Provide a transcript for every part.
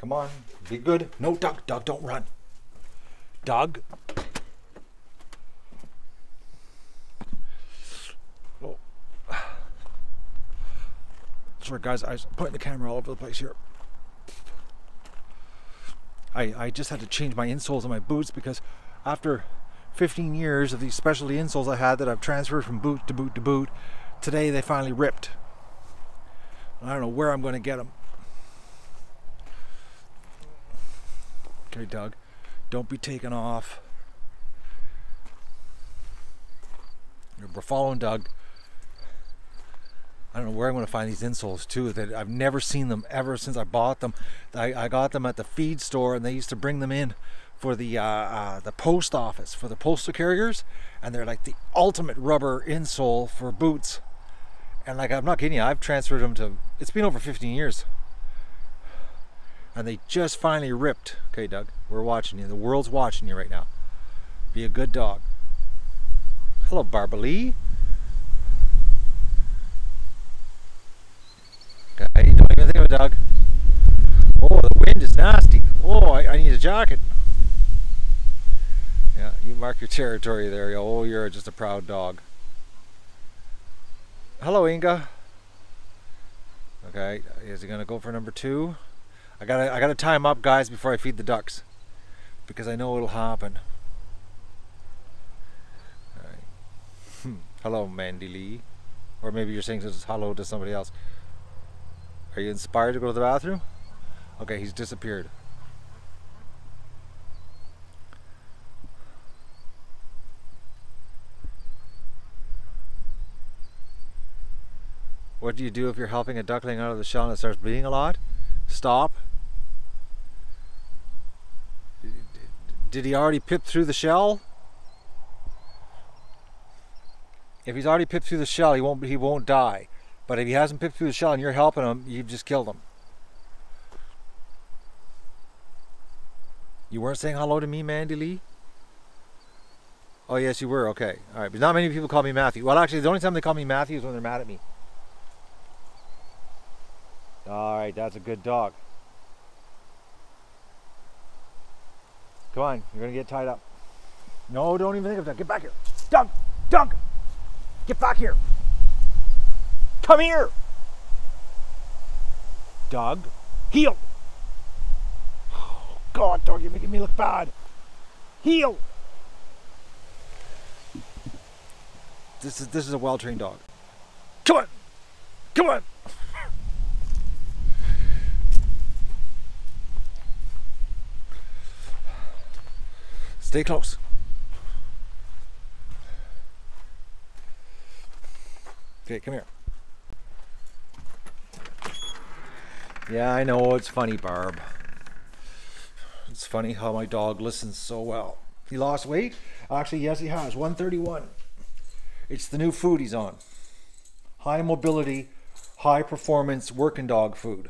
Come on, be good. No, Doug, Doug, don't run. Doug. Oh. Sorry guys, I was putting the camera all over the place here. I just had to change my insoles on my boots because after 15 years of these specialty insoles I had that I've transferred from boot to boot to boot, today they finally ripped. I don't know where I'm going to get them. Okay, Doug, don't be taken off. We're following Doug. I don't know where I'm going to find these insoles too. That I've never seen them ever since I bought them. I got them at the feed store, and they used to bring them in for the post office for the postal carriers, and they're like the ultimate rubber insole for boots. And like, I'm not kidding you, I've transferred them to. It's been over 15 years, and they just finally ripped. Okay, Doug, we're watching you. The world's watching you right now. Be a good dog. Hello, Barbalee. Okay, don't even think of it, Doug. Oh, the wind is nasty. Oh, I need a jacket. Yeah, you mark your territory there. Oh, you're just a proud dog. Hello, Inga. Okay, is he gonna go for number 2? I gotta tie him up, guys, before I feed the ducks, because I know it'll happen. All right. Hello, Mandy Lee, or maybe you're saying just hello to somebody else. Are you inspired to go to the bathroom? Okay, he's disappeared. What do you do if you're helping a duckling out of the shell and it starts bleeding a lot? Stop. Did he already pip through the shell? If he's already pipped through the shell, he won't die. But if he hasn't pipped through the shell and you're helping him, you've just killed him. You weren't saying hello to me, Mandy Lee? Oh yes, you were. Okay, all right. But not many people call me Matthew. Well, actually, the only time they call me Matthew is when they're mad at me. All right, that's a good dog. Come on, you're gonna get tied up. No, don't even think of that. Get back here. Doug! Doug! Get back here! Come here! Doug! Heel! Oh, God, dog, you're making me look bad. Heel! This is a well-trained dog. Come on! Come on! Stay close. Okay, come here. Yeah, I know, it's funny, Barb. It's funny how my dog listens so well. He lost weight? Actually, yes, he has. 131. It's the new food he's on. High mobility, high performance working dog food.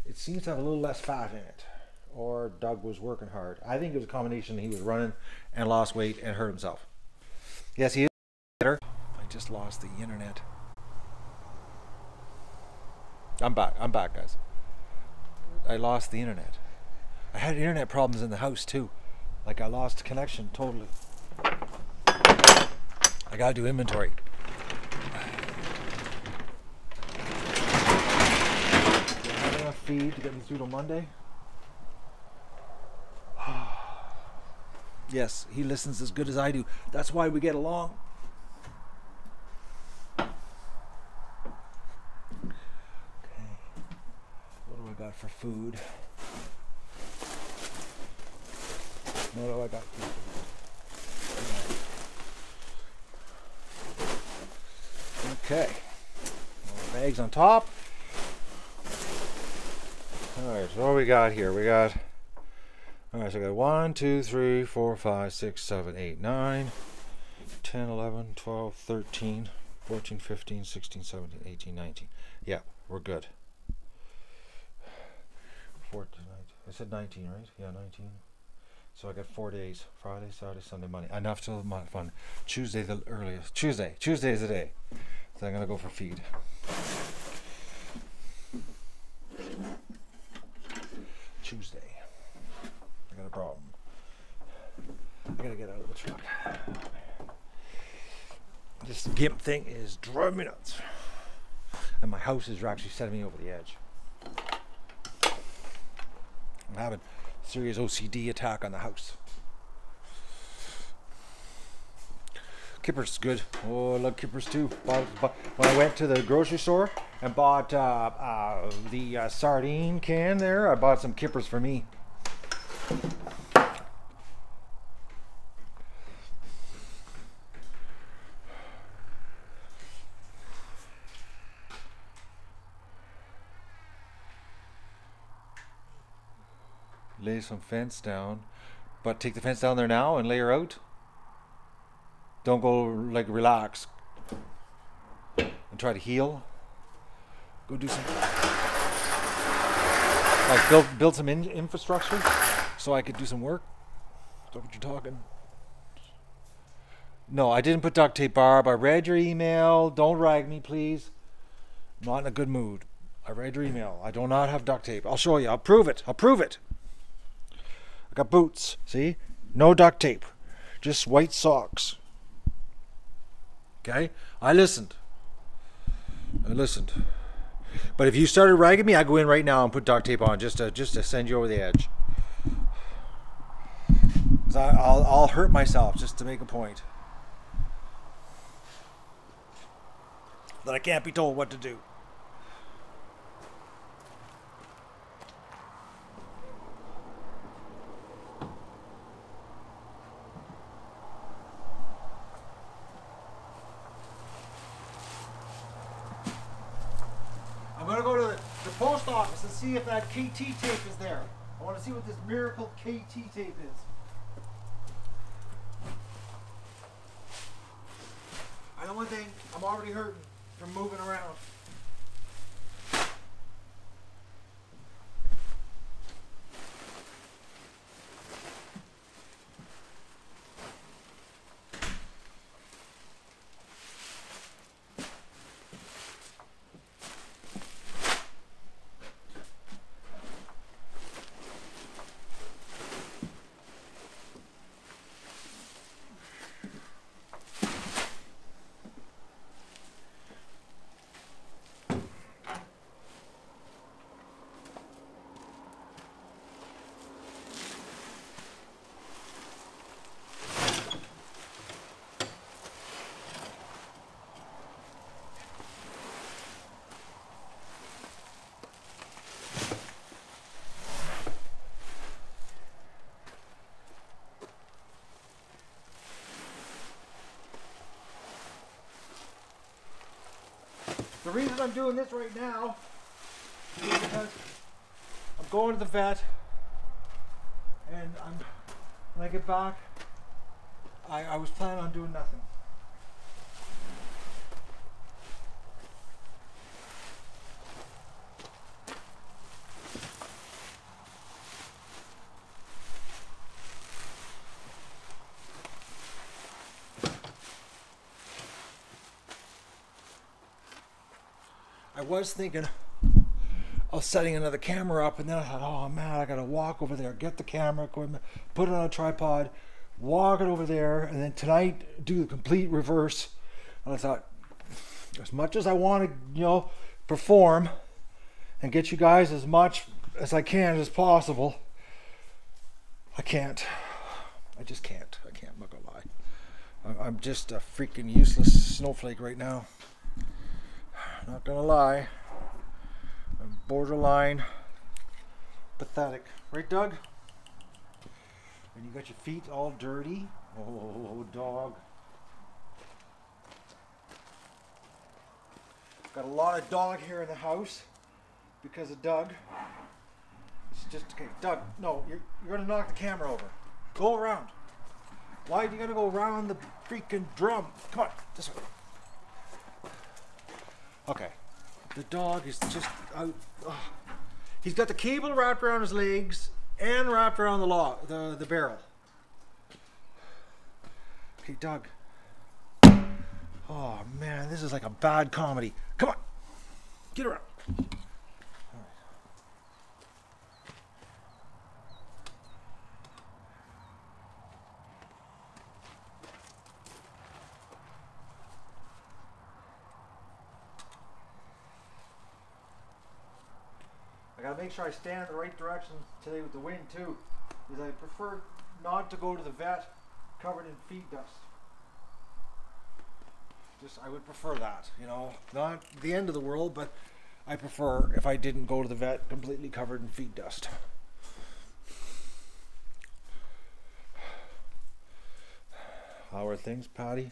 It seems to have a little less fat in it. Or Doug was working hard. I think it was a combination. He was running and lost weight and hurt himself. Yes, he is better. I just lost the internet. I'm back, guys. I lost the internet. I had internet problems in the house too. Like, I lost connection totally. I gotta do inventory. Do I have enough feed to get me through till Monday? Yes, he listens as good as I do. That's why we get along. Okay. What do I got for food? What do I got for food? Okay. More bags on top. Alright, so what do we got here? We got... Alright, so I got 1, 2, 3, 4, 5, 6, 7, 8, 9, 10, 11, 12, 13, 14, 15, 16, 17, 18, 19. Yeah, we're good. 14, 19. I said 19, right? Yeah, 19. So I got 4 days. Friday, Saturday, Sunday, Monday. Enough till fun. Tuesday the earliest. Tuesday is the day. So I'm going to go for feed. Tuesday. I got a problem. I gotta get out of the truck. This GIMP thing is driving me nuts. And my house is actually setting me over the edge. I'm having a serious OCD attack on the house. Kippers, good. Oh, I love kippers too. When I went to the grocery store and bought the sardine can there, I bought some kippers for me. Lay some fence down, but take the fence down there now and lay her out. Don't go like relax and try to heal. Go do some like build some infrastructure so I could do some work. Is that what you're talking? No, I didn't put duct tape, Barb. I read your email. Don't rag me, please. I'm not in a good mood. I read your email. I do not have duct tape. I'll show you. I'll prove it. I'll prove it. I got boots. See? No duct tape. Just white socks. Okay? I listened. But if you started ragging me, I'd go in right now and put duct tape on just to send you over the edge. 'Cause I'll hurt myself just to make a point. That I can't be told what to do. I'm going to go to the post office and see if that KT tape is there. I want to see what this miracle KT tape is. I know one thing, I'm already hurting from moving around. The reason I'm doing this right now is because I'm going to the vet, and when I get back, I was planning on doing nothing. I was thinking of setting another camera up, and then I thought, oh man, I gotta walk over there, get the camera equipment, put it on a tripod, walk it over there, and then tonight do the complete reverse. And I thought, as much as I want to, perform and get you guys as much as I can as possible, I can't. I just can't. I can't, I'm not gonna lie. I'm just a freaking useless snowflake right now. Not gonna lie, I'm borderline pathetic. Right, Doug? And you got your feet all dirty. Oh, dog. Got a lot of dog hair in the house because of Doug. It's just okay. Doug, no, you're gonna knock the camera over. Go around. Why do you gotta go around the freaking drum? Come on, this way. Okay, the dog is just out. He's got the cable wrapped around his legs and wrapped around the barrel. Okay, Doug. Oh man, this is like a bad comedy. Come on, get around. All right. I gotta make sure I stand in the right direction today with the wind too, because I prefer not to go to the vet covered in feed dust. Just, I would prefer that, you know, not the end of the world, but I prefer if I didn't go to the vet completely covered in feed dust. How are things, Patty?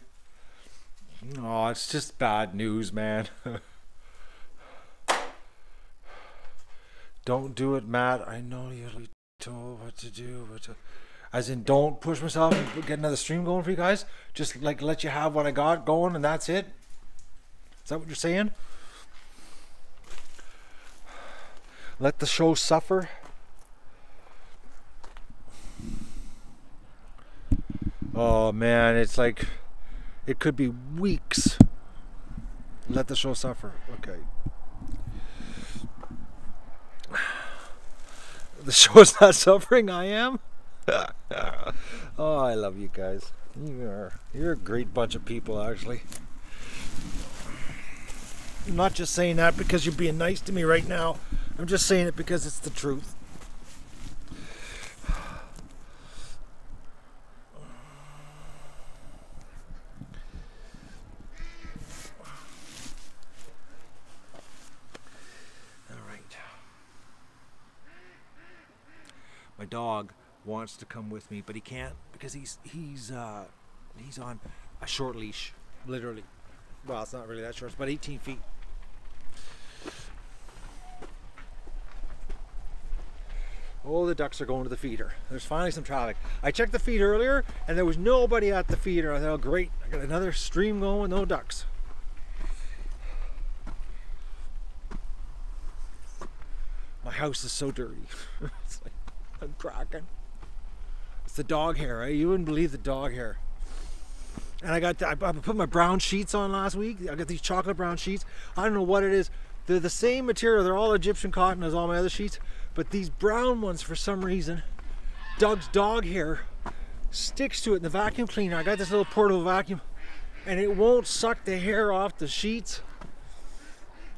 Oh, it's just bad news, man. Don't do it, Matt. I know you'll be told what to do, but as in, don't push myself and get another stream going for you guys. Just like let you have what I got going, and that's it. Is that what you're saying? Let the show suffer. Oh man, it's like it could be weeks. Let the show suffer. Okay. The show's not suffering, I am. Oh, I love you guys. You're a great bunch of people, actually. I'm not just saying that because you're being nice to me right now. I'm just saying it because it's the truth. My dog wants to come with me, but he can't because he's on a short leash, literally. Well, it's not really that short. It's about 18 feet. Oh, the ducks are going to the feeder. There's finally some traffic. I checked the feed earlier, and there was nobody at the feeder. I thought, oh, great, I got another stream going with no ducks. My house is so dirty. It's like I'm cracking. It's the dog hair, right? You wouldn't believe the dog hair. And I put my brown sheets on last week. I got these chocolate brown sheets. I don't know what it is. They're the same material. They're all Egyptian cotton as all my other sheets. But these brown ones, for some reason, Doug's dog hair sticks to it in the vacuum cleaner. I got this little portable vacuum, and it won't suck the hair off the sheets.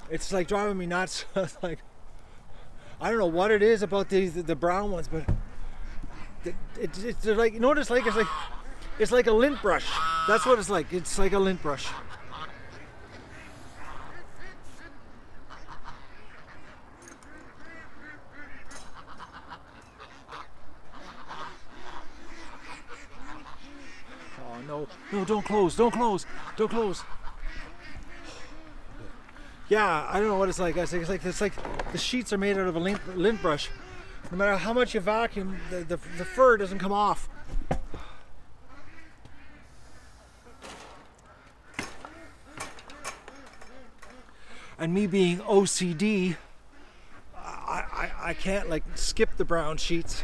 It's like driving me nuts. It's like, I don't know what it is about the brown ones, but they're like, you know what it's like? It's like a lint brush. That's what it's like. It's like a lint brush. Oh no! No! Don't close! Don't close! Don't close! Yeah, I don't know what it's like. It's like the sheets are made out of a lint brush. No matter how much you vacuum, the fur doesn't come off. And me being OCD, I can't like skip the brown sheets.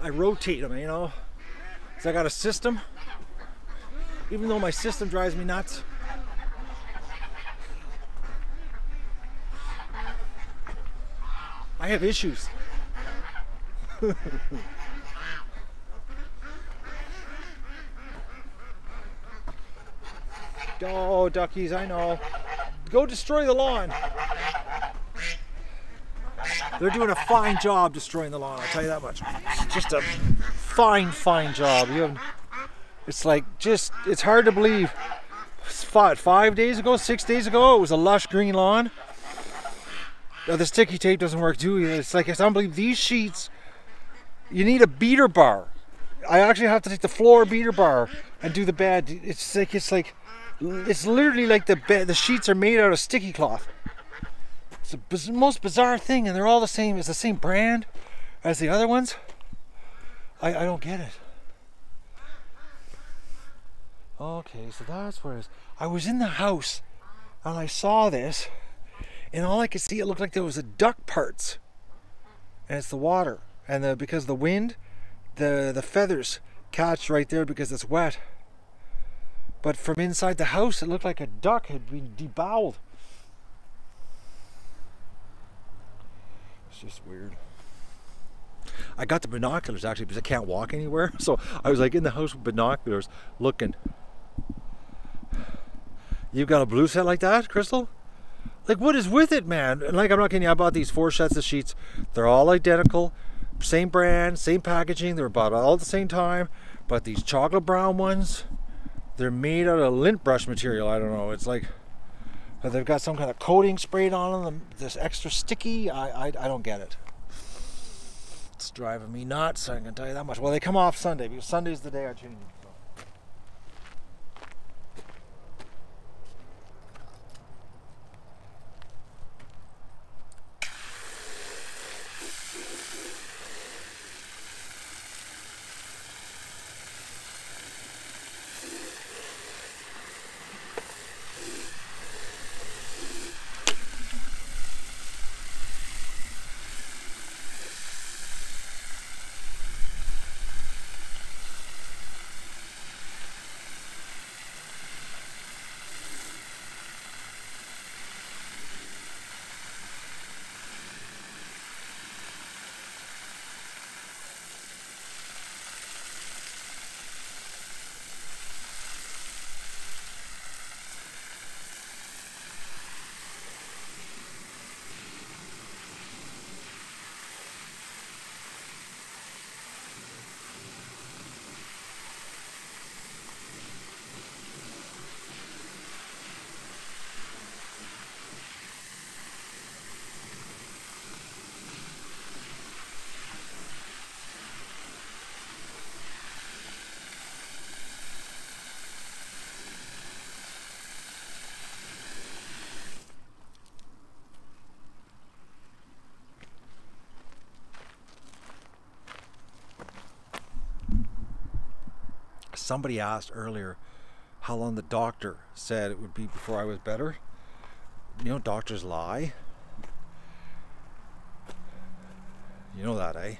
I rotate them, you know. So I got a system. Even though my system drives me nuts. I have issues. Oh, duckies, I know. Go destroy the lawn. They're doing a fine job destroying the lawn, I'll tell you that much. Just a fine job. It's like, it's hard to believe. 5 days ago, 6 days ago, it was a lush green lawn. The sticky tape doesn't work too. It's unbelievable. These sheets, you need a beater bar. I actually have to take the floor beater bar and do the bed. It's literally like the sheets are made out of sticky cloth. It's the most bizarre thing, and they're all the same. It's the same brand as the other ones. I don't get it. Okay, so that's where it is. I was in the house and I saw this, and all I could see, it looked like there was a duck parts, and it's the water, and because the wind, the feathers catch right there because it's wet. But from inside the house, it looked like a duck had been deboweled. It's just weird. I got the binoculars actually because I can't walk anywhere, so I was like in the house with binoculars looking. You've got a blue set like that, Crystal? Like, what is with it, man? And like, I'm not kidding you, I bought these 4 sets of sheets. They're all identical. Same brand, same packaging. They were bought all at the same time. But these chocolate brown ones, they're made out of lint brush material. I don't know. It's like they've got some kind of coating sprayed on them. This extra sticky. I don't get it. It's driving me nuts. I can tell you that much. Well, they come off Sunday because Sunday's the day I change them. Somebody asked earlier how long the doctor said it would be before I was better. You know, doctors lie. You know that, eh?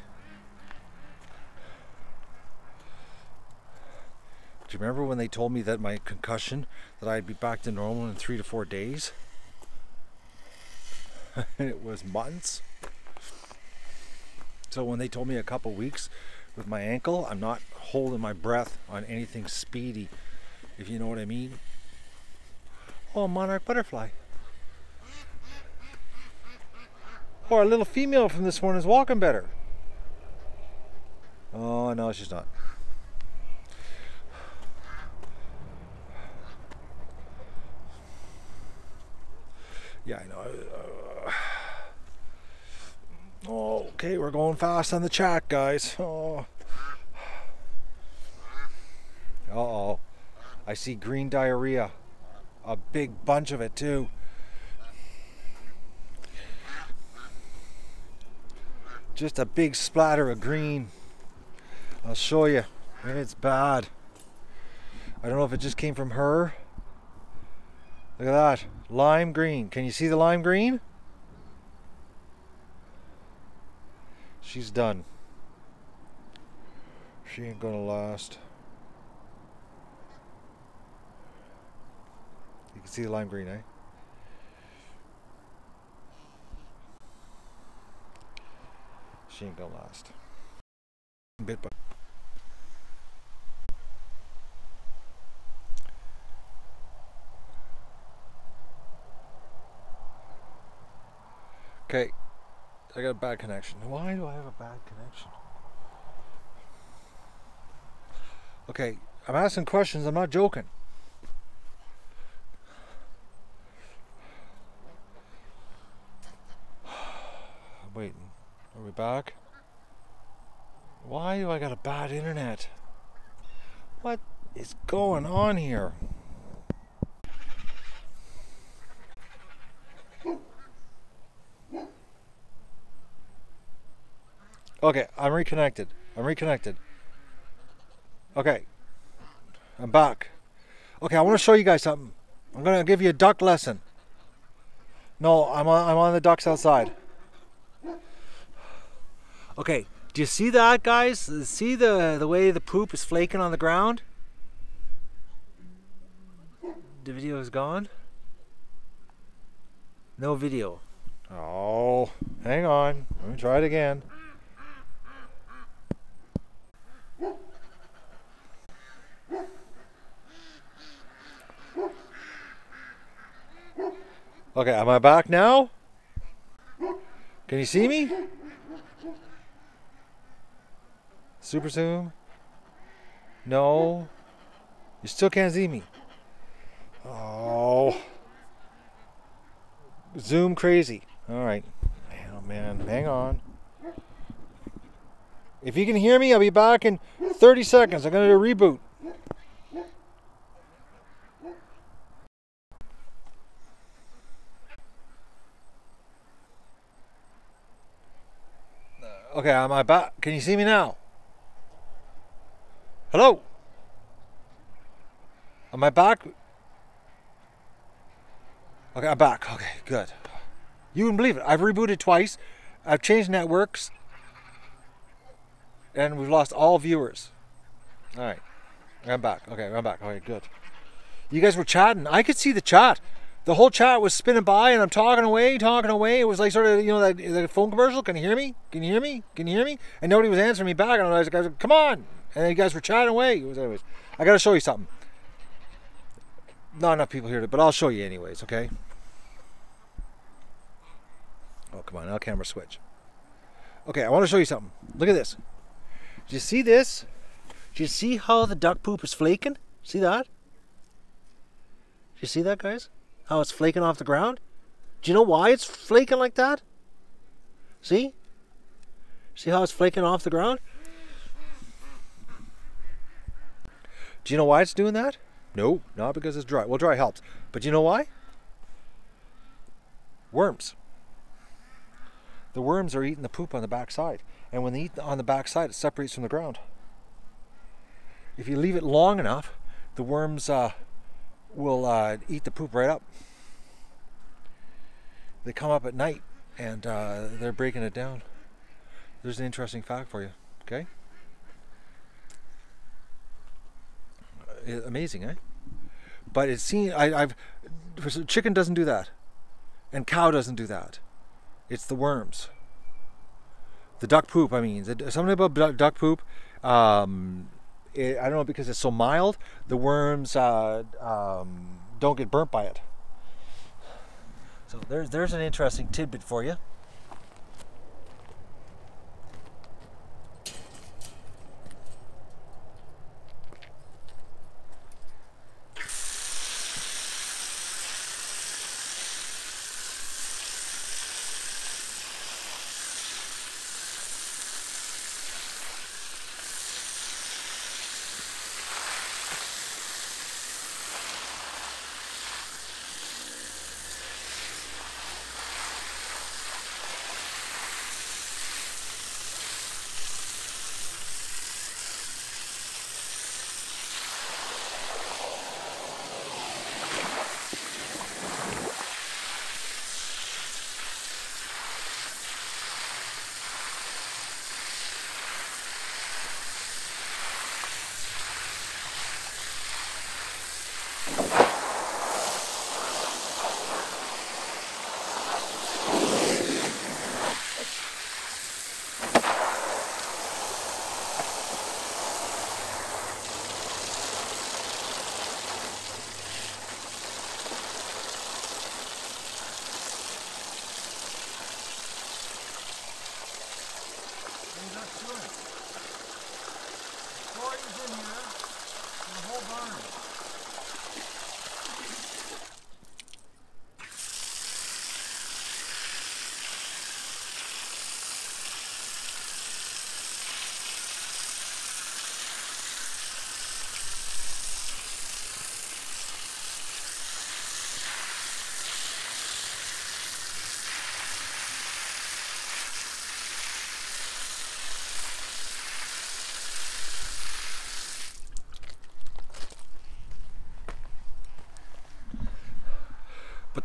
Do you remember when they told me that my concussion, that I'd be back to normal in 3 to 4 days? It was months. So when they told me a couple weeks with my ankle, I'm not holding my breath on anything speedy, if you know what I mean. Oh, monarch butterfly. Oh, our little female from this one is walking better. Oh, no, she's not. Yeah, I know. Oh, okay, we're going fast on the chat, guys. Oh. Uh-oh. I see green diarrhea. A big bunch of it, too. Just a big splatter of green. I'll show you. It's bad. I don't know if it just came from her. Look at that. Lime green. Can you see the lime green? She's done. She ain't gonna last. You can see the lime green, eh? She ain't gonna last. Bit by. Okay, I got a bad connection. Why do I have a bad connection? Okay, I'm asking questions, I'm not joking. I'm waiting. Are we back? Why do I got a bad internet? What is going on here? Okay, I'm reconnected. Okay, I'm back. Okay, I want to show you guys something. I'm gonna give you a duck lesson. No, I'm on the ducks outside. Okay, do you see that, guys? See the way the poop is flaking on the ground? The video is gone. No video. Oh, hang on. Let me try it again. Okay, am I back now? Can you see me? Super zoom? No. You still can't see me. Oh. Zoom crazy. Alright. Oh man, hang on. If you can hear me, I'll be back in 30 seconds. I'm going to do a reboot. Okay, am I back? Can you see me now? Hello? Am I back? Okay, I'm back. Okay, good. You wouldn't believe it. I've rebooted twice. I've changed networks. And we've lost all viewers. Alright. I'm back. Okay, I'm back. Okay, good. You guys were chatting. I could see the chat. The whole chat was spinning by and I'm talking away. It was like sort of, you know, that phone commercial. Can you hear me? Can you hear me? Can you hear me? And nobody was answering me back. And I was like, come on. And you guys were chatting away. Anyways, I got to show you something. Not enough people here, but I'll show you anyways, okay? Oh, come on. Now camera switch. Okay, I want to show you something. Look at this. Do you see this? Do you see how the duck poop is flaking? See that? Do you see that, guys? How it's flaking off the ground? Do you know why it's flaking like that? See? See how it's flaking off the ground? Do you know why it's doing that? No, not because it's dry. Well, dry helps. But do you know why? Worms. The worms are eating the poop on the backside. And when they eat on the backside, it separates from the ground. If you leave it long enough, the worms will eat the poop right up. They come up at night and they're breaking it down. There's an interesting fact for you, okay? Amazing, eh? But it's seen. Chicken doesn't do that, and cow doesn't do that. It's the worms. The duck poop. I mean, something about duck poop. I don't know, because it's so mild. The worms don't get burnt by it. So there's an interesting tidbit for you.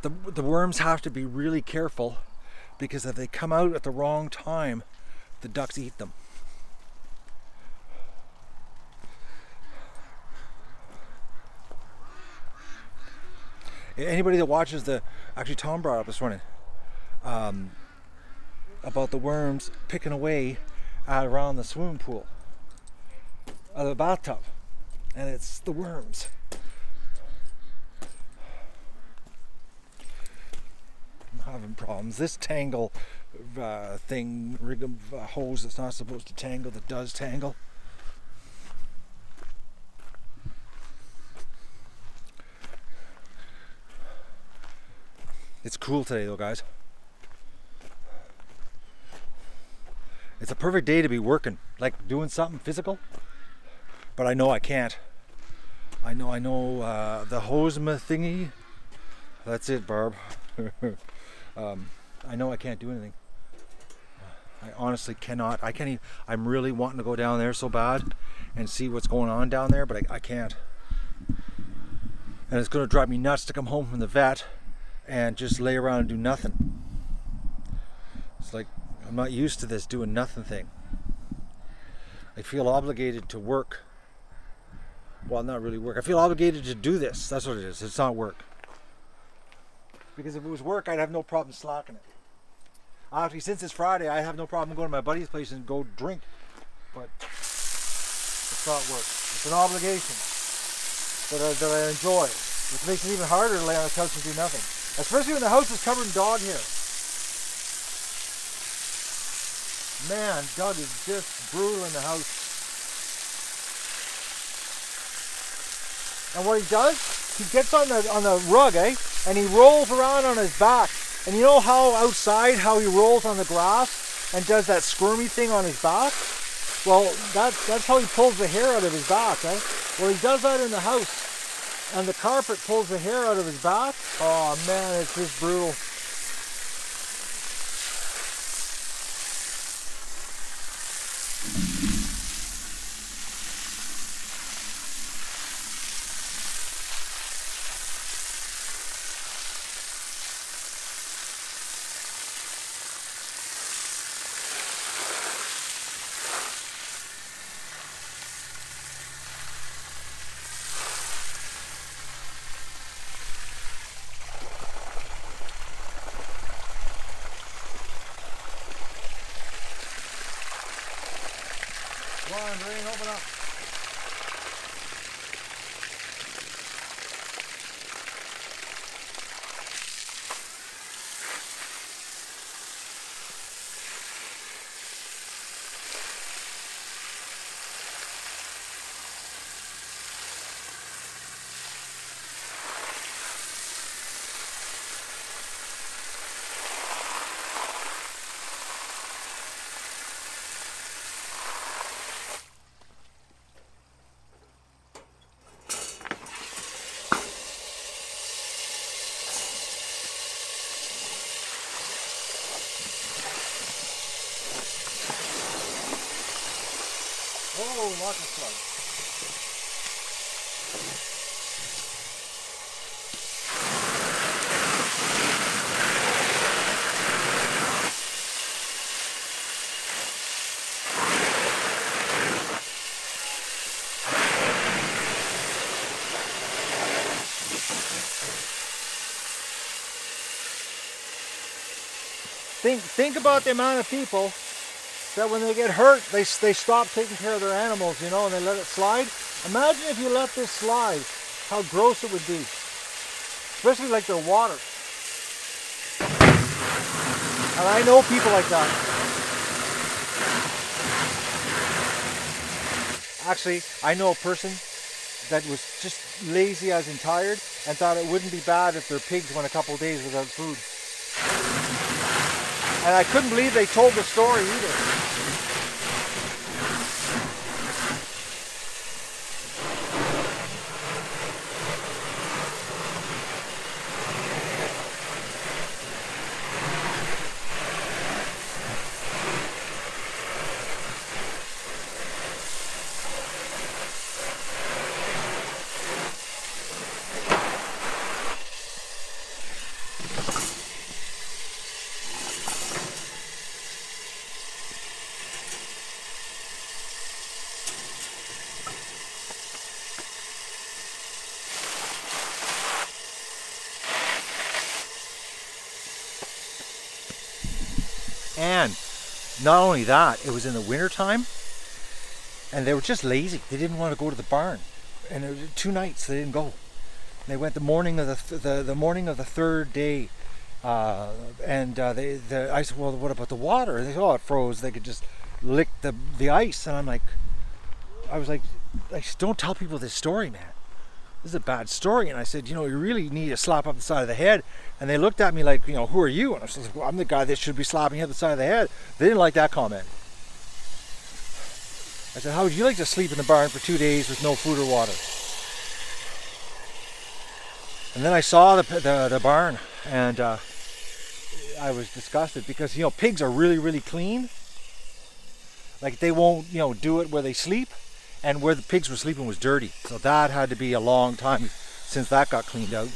But the worms have to be really careful, because if they come out at the wrong time, the ducks eat them. Anybody that watches actually Tom brought up this morning about the worms picking away around the swimming pool, the bathtub, and it's the worms. having problems. This tangle thing, hose that's not supposed to tangle, that does tangle. It's cool today though, guys. It's a perfect day to be working, like doing something physical, but I know I can't. I know the hose thingy, that's it, Barb. I know I can't do anything. I honestly cannot. I can't even, I'm really wanting to go down there so bad and see what's going on down there, but I can't. And it's going to drive me nuts to come home from the vet and just lay around and do nothing. It's like, I'm not used to this doing nothing thing. I feel obligated to work. Well, not really work. I feel obligated to do this. That's what it is. It's not work. Because if it was work, I'd have no problem slacking it. Actually, since it's Friday, I have no problem going to my buddy's place and go drink. But it's not work. It's an obligation that I enjoy. Which makes it even harder to lay on the couch and do nothing. Especially when the house is covered in dog hair. Man, Doug is just brutal in the house. And what he does, he gets on the rug, and he rolls around on his back. And you know how outside, how he rolls on the grass and does that squirmy thing on his back? Well, that's how he pulls the hair out of his back, Well, he does that in the house, and the carpet pulls the hair out of his back. Oh man, it's just brutal. Come on, Rain, open up. Oh, lots of slugs. Think about the amount of people that when they get hurt, they stop taking care of their animals, you know, and they let it slide. Imagine if you let this slide, how gross it would be. Especially like their water. And I know people like that. Actually, I know a person that was just lazy as in tired and thought it wouldn't be bad if their pigs went a couple of days without food. And I couldn't believe they told the story either. And not only that, it was in the winter time and they were just lazy. They didn't want to go to the barn. And it was 2 nights they didn't go. They went the morning of the morning of the third day, I said, well, what about the water? And they said, oh, it froze. They could just lick the ice. And I'm like, I was like, don't tell people this story, man. This is a bad story. And I said, you really need a slap up the side of the head. And they looked at me like, who are you? And I said, well, I'm the guy that should be slapping you at the side of the head. They didn't like that comment. I said, how would you like to sleep in the barn for 2 days with no food or water? And then I saw the barn, and I was disgusted because, pigs are really, really clean. Like, they won't, do it where they sleep. And where the pigs were sleeping was dirty. So that had to be a long time since that got cleaned out.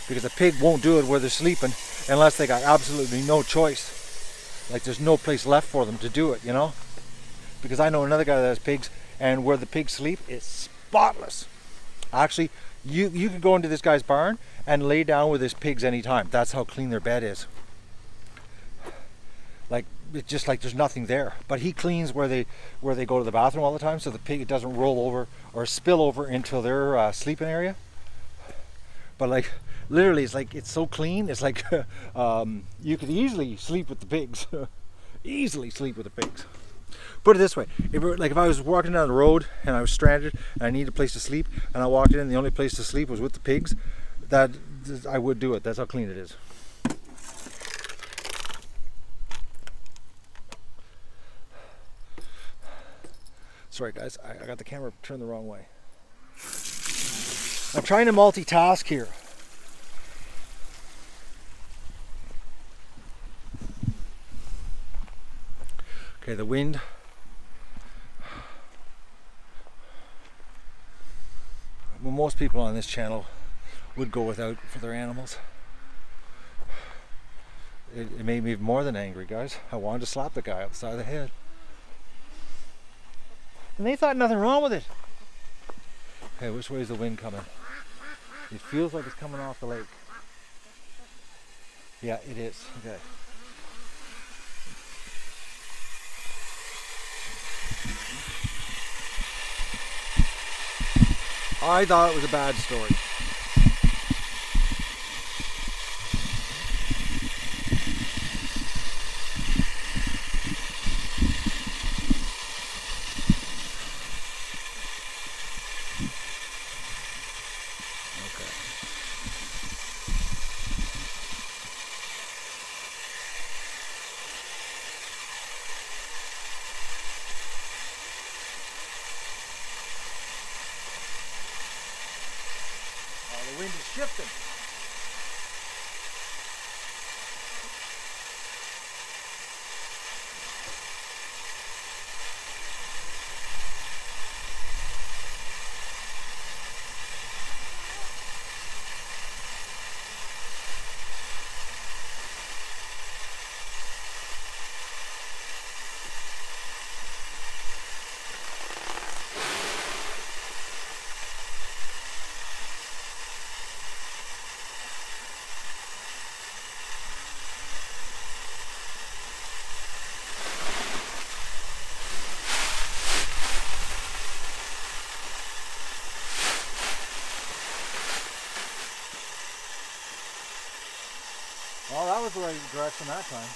Because a pig won't do it where they're sleeping unless they got absolutely no choice. Like, there's no place left for them to do it, Because I know another guy that has pigs, and where the pigs sleep is spotless. Actually, you can go into this guy's barn and lay down with his pigs anytime. That's how clean their bed is. Like, it's just like there's nothing there. But he cleans where they go to the bathroom all the time, so the pig doesn't roll over or spill over into their sleeping area. But like, literally, it's so clean. It's like you could easily sleep with the pigs. Easily sleep with the pigs. Put it this way: if I was walking down the road and I was stranded and I needed a place to sleep, and I walked in and the only place to sleep was with the pigs, that I would do it. That's how clean it is. Sorry guys, I got the camera turned the wrong way. I'm trying to multitask here. Okay, the wind. Well, most people on this channel would go without for their animals. It made me more than angry, guys. I wanted to slap the guy upside the head. And they thought nothing wrong with it. Okay, which way is the wind coming? It feels like it's coming off the lake. Yeah, it is. Okay. I thought it was a bad story. The wind is shifting. Well, that was the right direction that time.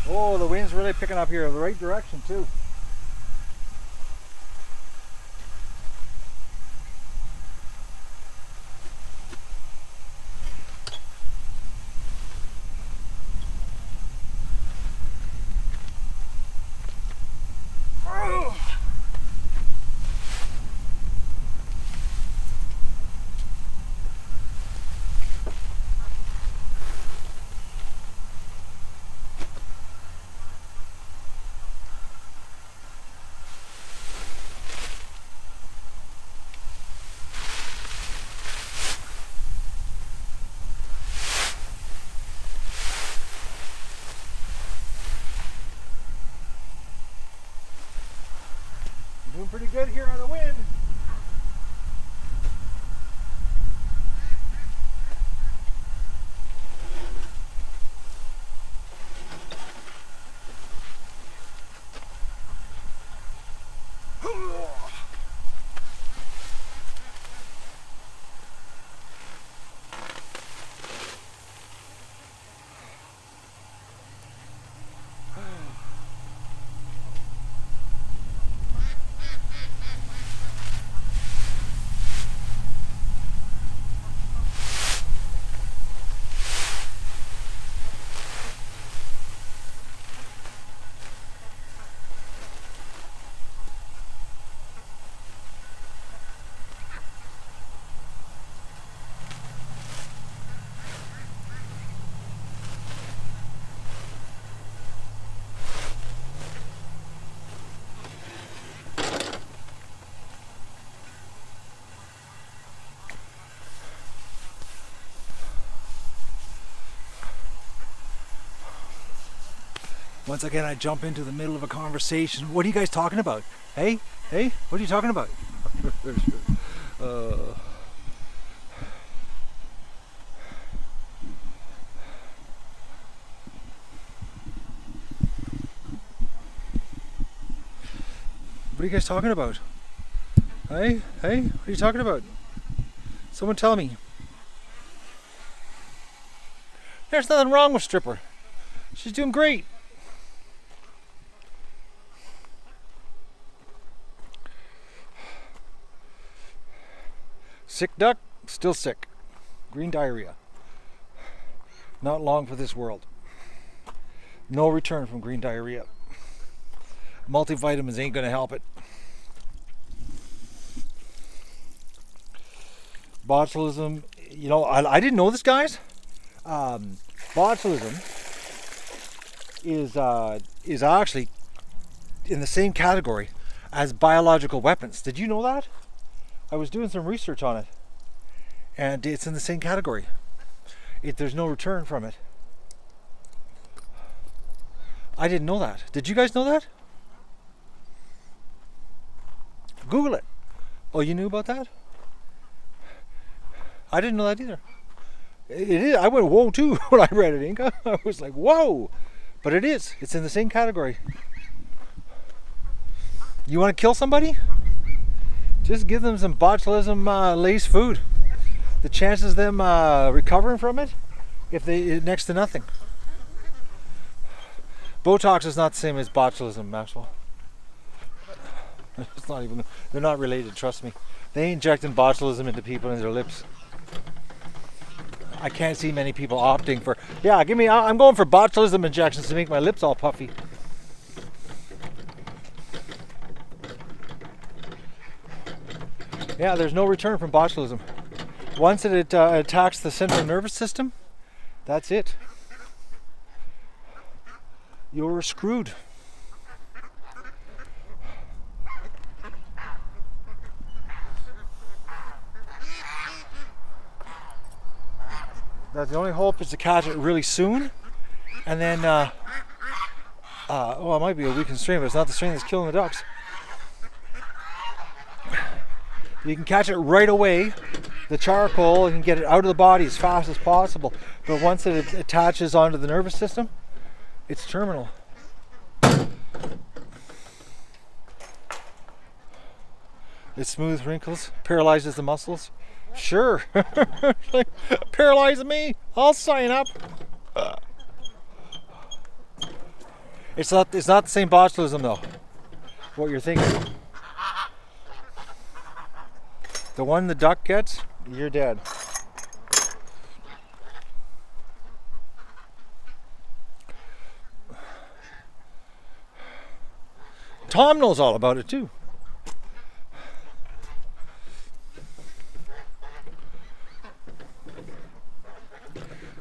Oh, the wind's really picking up here, the right direction too. Doing pretty good here on the wind. Once again, I jump into the middle of a conversation. What are you guys talking about? Hey, what are you talking about? What are you guys talking about? Hey, what are you talking about? Someone tell me. There's nothing wrong with Stripper. She's doing great. Sick duck, still sick. Green diarrhea. Not long for this world. No return from green diarrhea. Multivitamins ain't gonna help it. Botulism, you know, I didn't know this, guys. Botulism is actually in the same category as biological weapons. Did you know that? I was doing some research on it, and it's in the same category. There's no return from it. I didn't know that. Did you guys know that? Google it. Oh, you knew about that? I didn't know that either. It is. I went whoa too when I read it, Inca. I was like, whoa. But it is. It's in the same category. You want to kill somebody? Just give them some botulism laced food. The chances of them recovering from it, next to nothing. Botox is not the same as botulism, Maxwell. It's not even. They're not related. Trust me. They ain't injecting botulism into people in their lips. I can't see many people opting for. Yeah, give me. I'm going for botulism injections to make my lips all puffy. Yeah, there's no return from botulism. Once it attacks the central nervous system, that's it. You're screwed. That's the only hope is to catch it really soon, and then well, it might be a weakened strain, but it's not the strain that's killing the ducks. You can catch it right away, the charcoal, and get it out of the body as fast as possible. But once it attaches onto the nervous system, it's terminal. It smooths wrinkles, paralyzes the muscles. Sure, like, paralyzing me, I'll sign up. It's not the same botulism though. What you're thinking. The one the duck gets, you're dead. Tom knows all about it too.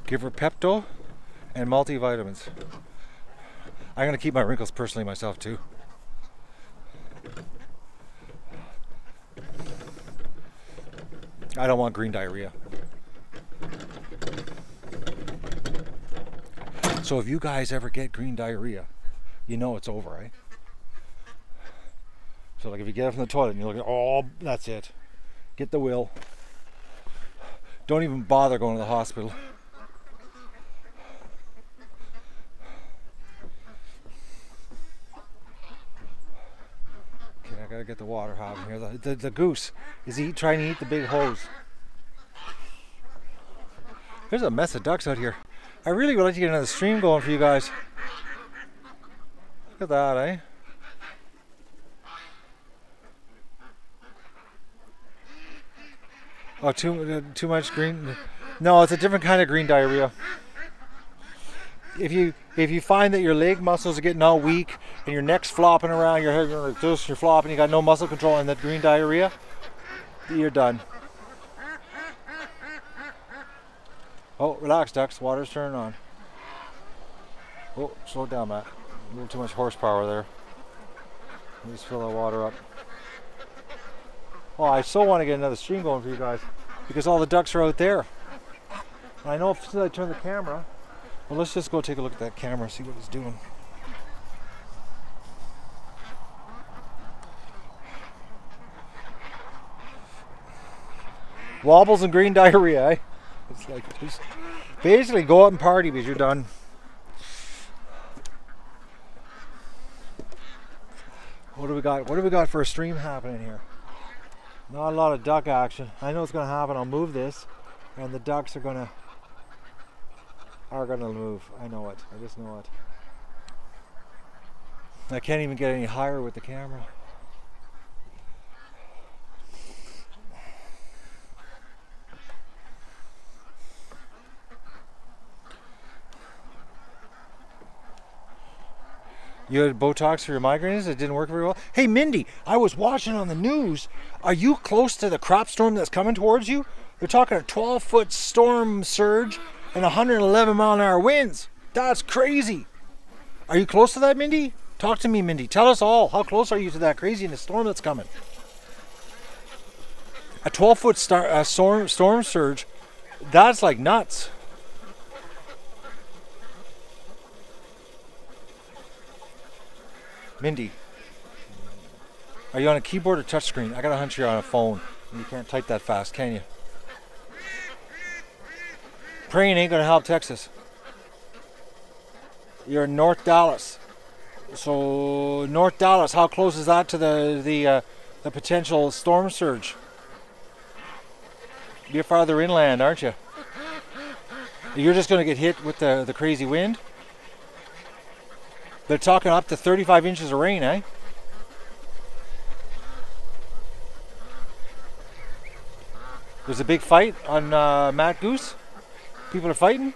Give her Pepto and multivitamins. I'm gonna keep my wrinkles personally myself too. I don't want green diarrhea. So if you guys ever get green diarrhea, you know it's over, right? So like if you get up from the toilet and you're looking, oh, that's it. Get the will. Don't even bother going to the hospital. Okay, I gotta get the water happening here. The goose is trying to eat the big hose. There's a mess of ducks out here. I really would like to get another stream going for you guys. Look at that, eh? Oh, too much green? No, it's a different kind of green diarrhea. If you find that your leg muscles are getting all weak and your neck's flopping around, your head like this, you're flopping, you got no muscle control, and that green diarrhea, you're done. Oh, relax, ducks. Water's turning on. Oh, slow down, Matt. A little too much horsepower there. Just fill that water up. Oh, I so want to get another stream going for you guys because all the ducks are out there. And I know if I turn the camera, well, let's just go take a look at that camera, see what it's doing. Wobbles and green diarrhea, eh? It's like, just basically go out and party because you're done. What do we got? What do we got for a stream happening here? Not a lot of duck action. I know it's going to happen. I'll move this, and the ducks are gonna move. I know it. I just know it. I can't even get any higher with the camera. You had Botox for your migraines? It didn't work very well? Hey, Mindy, I was watching on the news. Are you close to the crop storm that's coming towards you? They're talking a 12-foot storm surge and 111 mile an hour winds. That's crazy. Are you close to that, Mindy? Talk to me, Mindy. Tell us all. How close are you to that craziness storm that's coming? A 12-foot storm surge, that's like nuts. Mindy, are you on a keyboard or touchscreen? I got a hunch you're on a phone. And you can't type that fast, can you? Praying ain't gonna help Texas. You're in North Dallas. So North Dallas, how close is that to the potential storm surge? You're farther inland, aren't you? You're just gonna get hit with the crazy wind? They're talking up to 35 inches of rain, eh? There's a big fight on Matt Goose. People are fighting.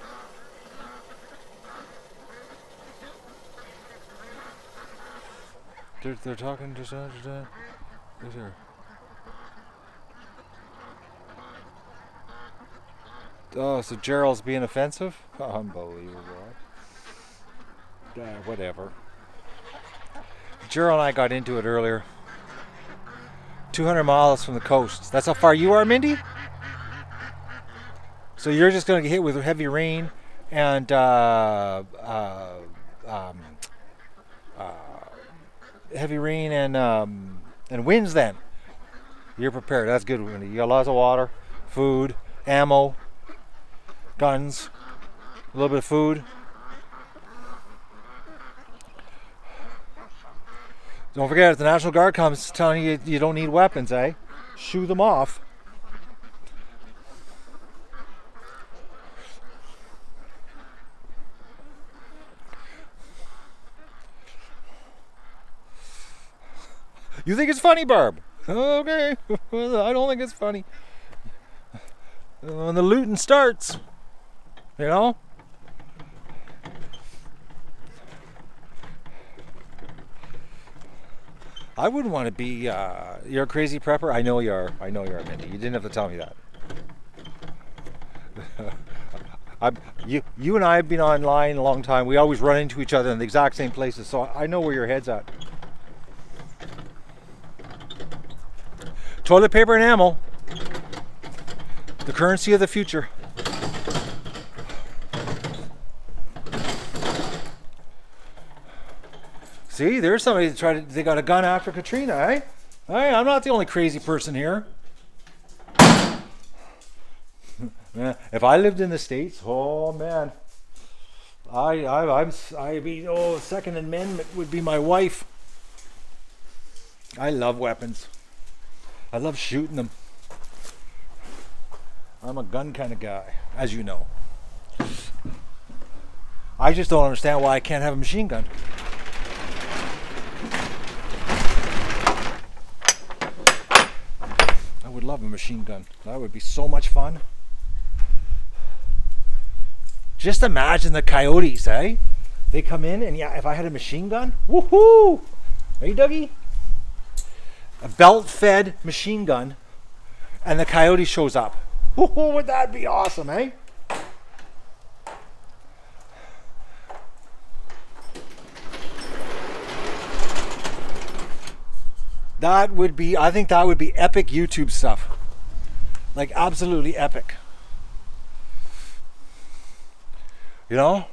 They're talking just who's here? Oh, so Gerald's being offensive? Unbelievable. Whatever. Gerald and I got into it earlier. 200 miles from the coast. That's how far you are, Mindy? So you're just going to get hit with heavy rain and and winds then. You're prepared. That's good, Mindy. You got lots of water, food, ammo, guns, a little bit of food. Don't forget, if the National Guard comes telling you you don't need weapons, eh? Shoo them off. You think it's funny, Barb? Okay. I don't think it's funny. When the looting starts, you know? I wouldn't want to be, you're a crazy prepper? I know you are. I know you are, Mindy. You didn't have to tell me that. You and I have been online a long time. We always run into each other in the exact same places, so I know where your head's at. Toilet paper and ammo. The currency of the future. See, there's somebody that they got a gun after Katrina, eh? Hey, I'm not the only crazy person here. If I lived in the States, oh man, I'd be, Second Amendment would be my wife. I love weapons. I love shooting them. I'm a gun kind of guy, as you know. I just don't understand why I can't have a machine gun. I would love a machine gun. That would be so much fun. Just imagine the coyotes, eh? They come in and yeah, if I had a machine gun, woohoo! Hey, Dougie? A belt-fed machine gun, and the coyote shows up. Woohoo! Would that be awesome, eh? That would be, I think that would be epic YouTube stuff. Like absolutely epic. You know?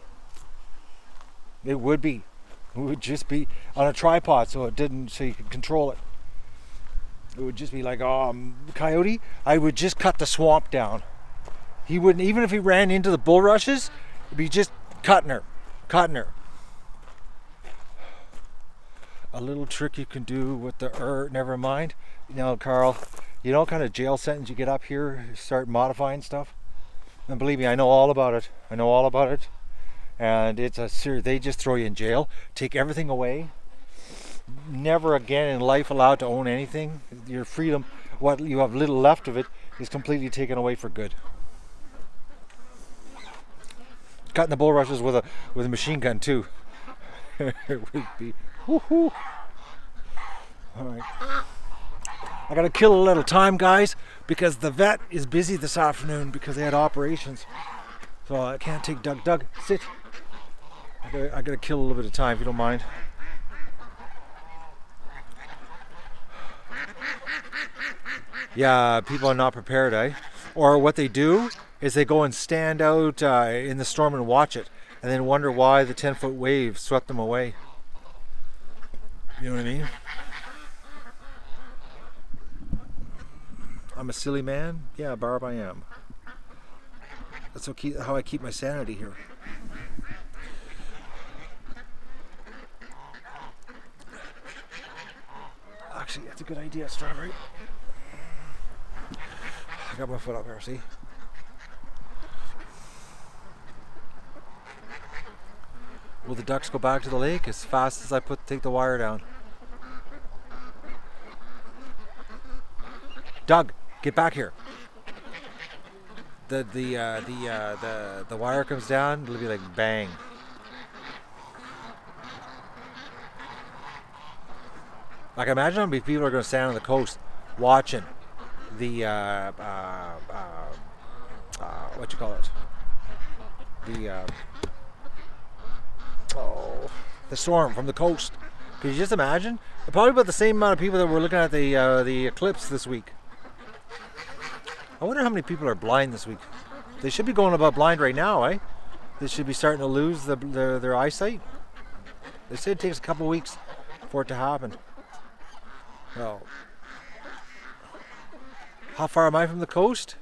It would be. It would just be on a tripod so you could control it. It would just be like, coyote, I would just cut the swamp down. He wouldn't, even if he ran into the bulrushes, it'd be just cutting her. A little trick you can do with the never mind. You know, Carl, you know what kind of jail sentence you get up here, start modifying stuff? And believe me, I know all about it. And it's a serious, they just throw you in jail, take everything away. Never again in life allowed to own anything. Your freedom, what you have little left of it, is completely taken away for good. Cutting the bulrushes with a machine gun too. It would be woohoo. Alright. I gotta kill a little time, guys, because the vet is busy this afternoon because they had operations. So I can't take Doug, sit. I gotta kill a little bit of time if you don't mind. Yeah, people are not prepared, eh? Or what they do is they go and stand out in the storm and watch it, and then wonder why the 10-foot wave swept them away. You know what I mean? I'm a silly man? Yeah, Barb, I am. That's how I keep my sanity here. Actually, that's a good idea, Strawberry. I got my foot up here, see? Will the ducks go back to the lake as fast as I take the wire down? Doug, get back here. The wire comes down, it'll be like bang. Like imagine how many people are going to stand on the coast watching the what you call it? The storm from the coast. Could you just imagine? Probably about the same amount of people that were looking at the eclipse this week. I wonder how many people are blind this week. They should be going about blind right now, eh? They should be starting to lose their eyesight. They say it takes a couple weeks for it to happen. Well, how far am I from the coast?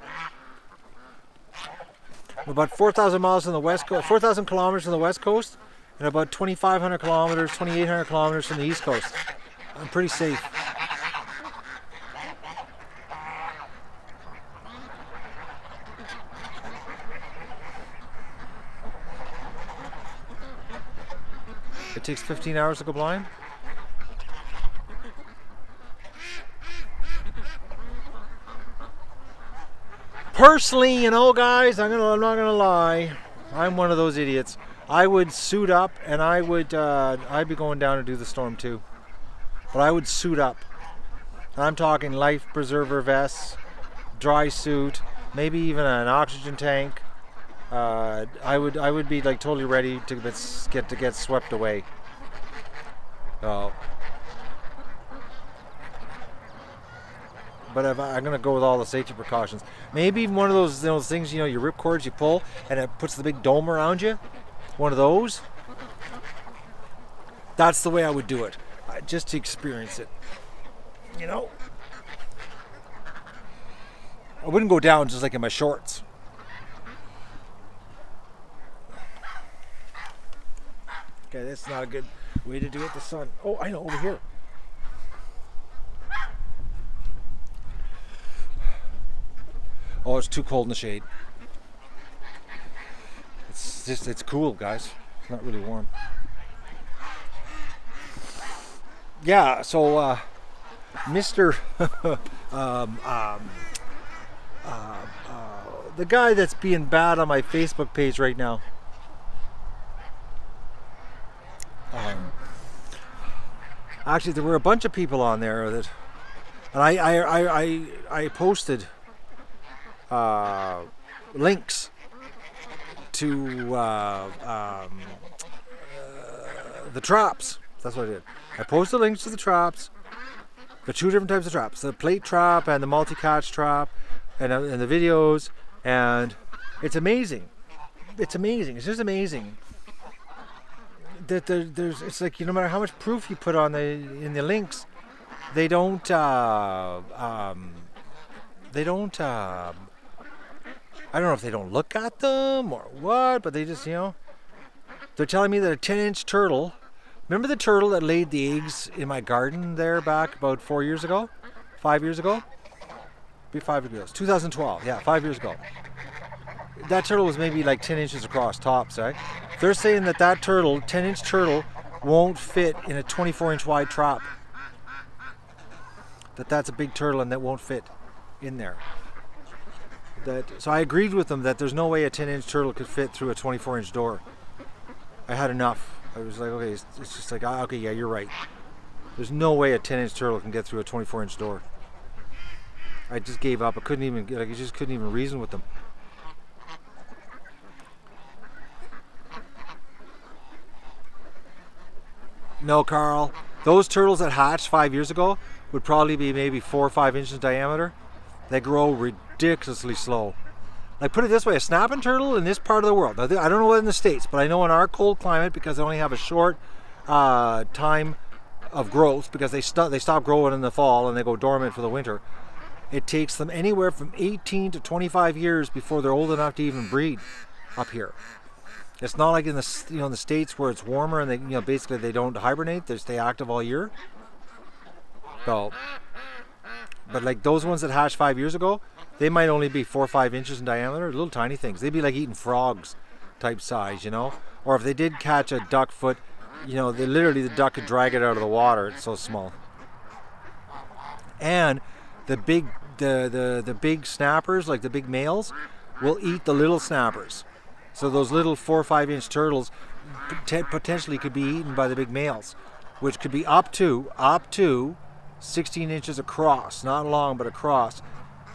About 4,000 miles on the west coast, 4,000 kilometers on the west coast, and about 2,500 kilometers, 2,800 kilometers from the east coast. I'm pretty safe. It takes 15 hours to go blind? Personally, you know, guys, I'm not gonna lie. I'm one of those idiots. I would suit up, and I'd be going down to do the storm too. But I would suit up. I'm talking life preserver vests, dry suit, maybe even an oxygen tank. I would be like totally ready to get swept away. Oh. But I'm gonna go with all the safety precautions. Maybe even one of those things, you know, your rip cords you pull and it puts the big dome around you. One of those. That's the way I would do it, just to experience it. You know? I wouldn't go down just like in my shorts. Okay, that's not a good way to do it. The sun. Oh, I know, over here. Oh, it's too cold in the shade. It's cool, guys. It's not really warm. Yeah, so Mr. The guy that's being bad on my Facebook page right now. Actually, there were a bunch of people on there that, and I posted links to the traps. That's what I did. I posted links to the traps, the 2 different types of traps: the plate trap and the multi-catch trap, and the videos. And it's amazing. It's amazing. It's just amazing that there's. It's like, no matter how much proof you put on in the links, they don't. They don't. I don't know if they don't look at them or what, but they just, they're telling me that a 10-inch turtle. Remember the turtle that laid the eggs in my garden there back about 4 years ago? 5 years ago? Be 5 years ago. 2012. Yeah, 5 years ago. That turtle was maybe like 10 inches across tops, right? They're saying that turtle, 10-inch turtle, won't fit in a 24-inch wide trap. That's a big turtle and that won't fit in there. So I agreed with them that there's no way a 10-inch turtle could fit through a 24-inch door. I had enough. I was like, okay, it's just like, okay, yeah, you're right. There's no way a 10-inch turtle can get through a 24-inch door. I just gave up. I just couldn't even reason with them. No, Carl. Those turtles that hatched 5 years ago would probably be maybe 4 or 5 inches in diameter. They grow ridiculously slow. Like, put it this way, a snapping turtle in this part of the world. Now, I don't know what in the States, but I know in our cold climate, because they only have a short time of growth, because they stop growing in the fall and they go dormant for the winter. It takes them anywhere from 18 to 25 years before they're old enough to even breed up here. It's not like in the in the States where it's warmer and they basically they don't hibernate; they stay active all year. So, but like those ones that hatched 5 years ago, they might only be 4 or 5 inches in diameter, little tiny things. They'd be like eating frogs type size, Or if they did catch a duck foot, the duck could drag it out of the water. It's so small. And the big snappers, like the big males, will eat the little snappers. So those little 4 or 5 inch turtles potentially could be eaten by the big males, which could be up to 16 inches across, not long but across.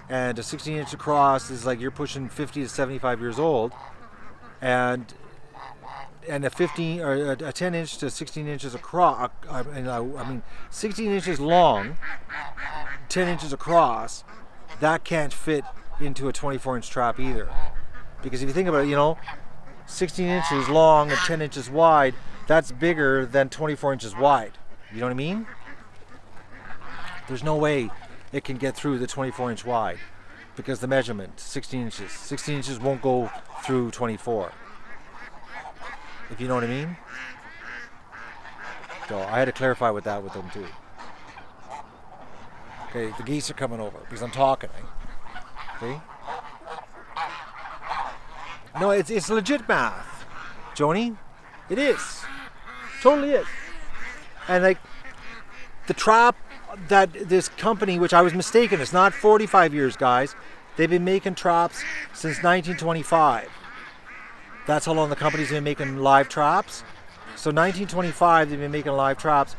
And a 16-inch across is like you're pushing 50 to 75 years old, and a 15 or a 10 inch to 16 inches across. I mean 16 inches long, 10 inches across. That can't fit into a 24-inch trap either, because if you think about it, 16 inches long and 10 inches wide, that's bigger than 24 inches wide. You know what I mean? There's no way it can get through the 24-inch wide, because the measurement 16 inches. 16 inches won't go through 24. If you know what I mean. So I had to clarify with them too. Okay, the geese are coming over because I'm talking. See? No, it's legit math, Joni. It is. Totally is. And like the trap that this company, which I was mistaken, it's not 45 years, guys. They've been making traps since 1925. That's how long the company's been making live traps. So 1925, they've been making live traps,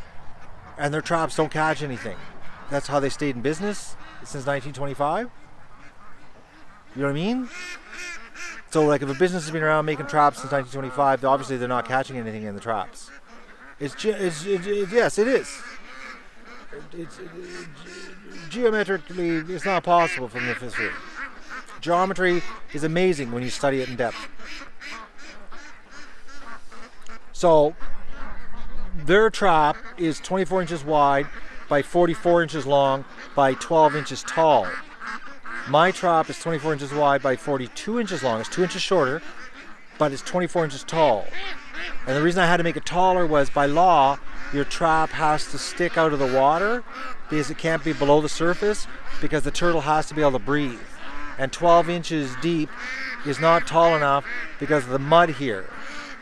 and their traps don't catch anything. That's how they stayed in business since 1925. You know what I mean? So like if a business has been around making traps since 1925, obviously they're not catching anything in the traps. Yes, it is. Geometrically, it's not possible from the history. Geometry is amazing when you study it in depth. So their trap is 24 inches wide. by 44 inches long by 12 inches tall. My trap is 24 inches wide by 42 inches long. It's 2 inches shorter, but it's 24 inches tall. And the reason I had to make it taller was, by law, your trap has to stick out of the water because it can't be below the surface, because the turtle has to be able to breathe. And 12 inches deep is not tall enough because of the mud here.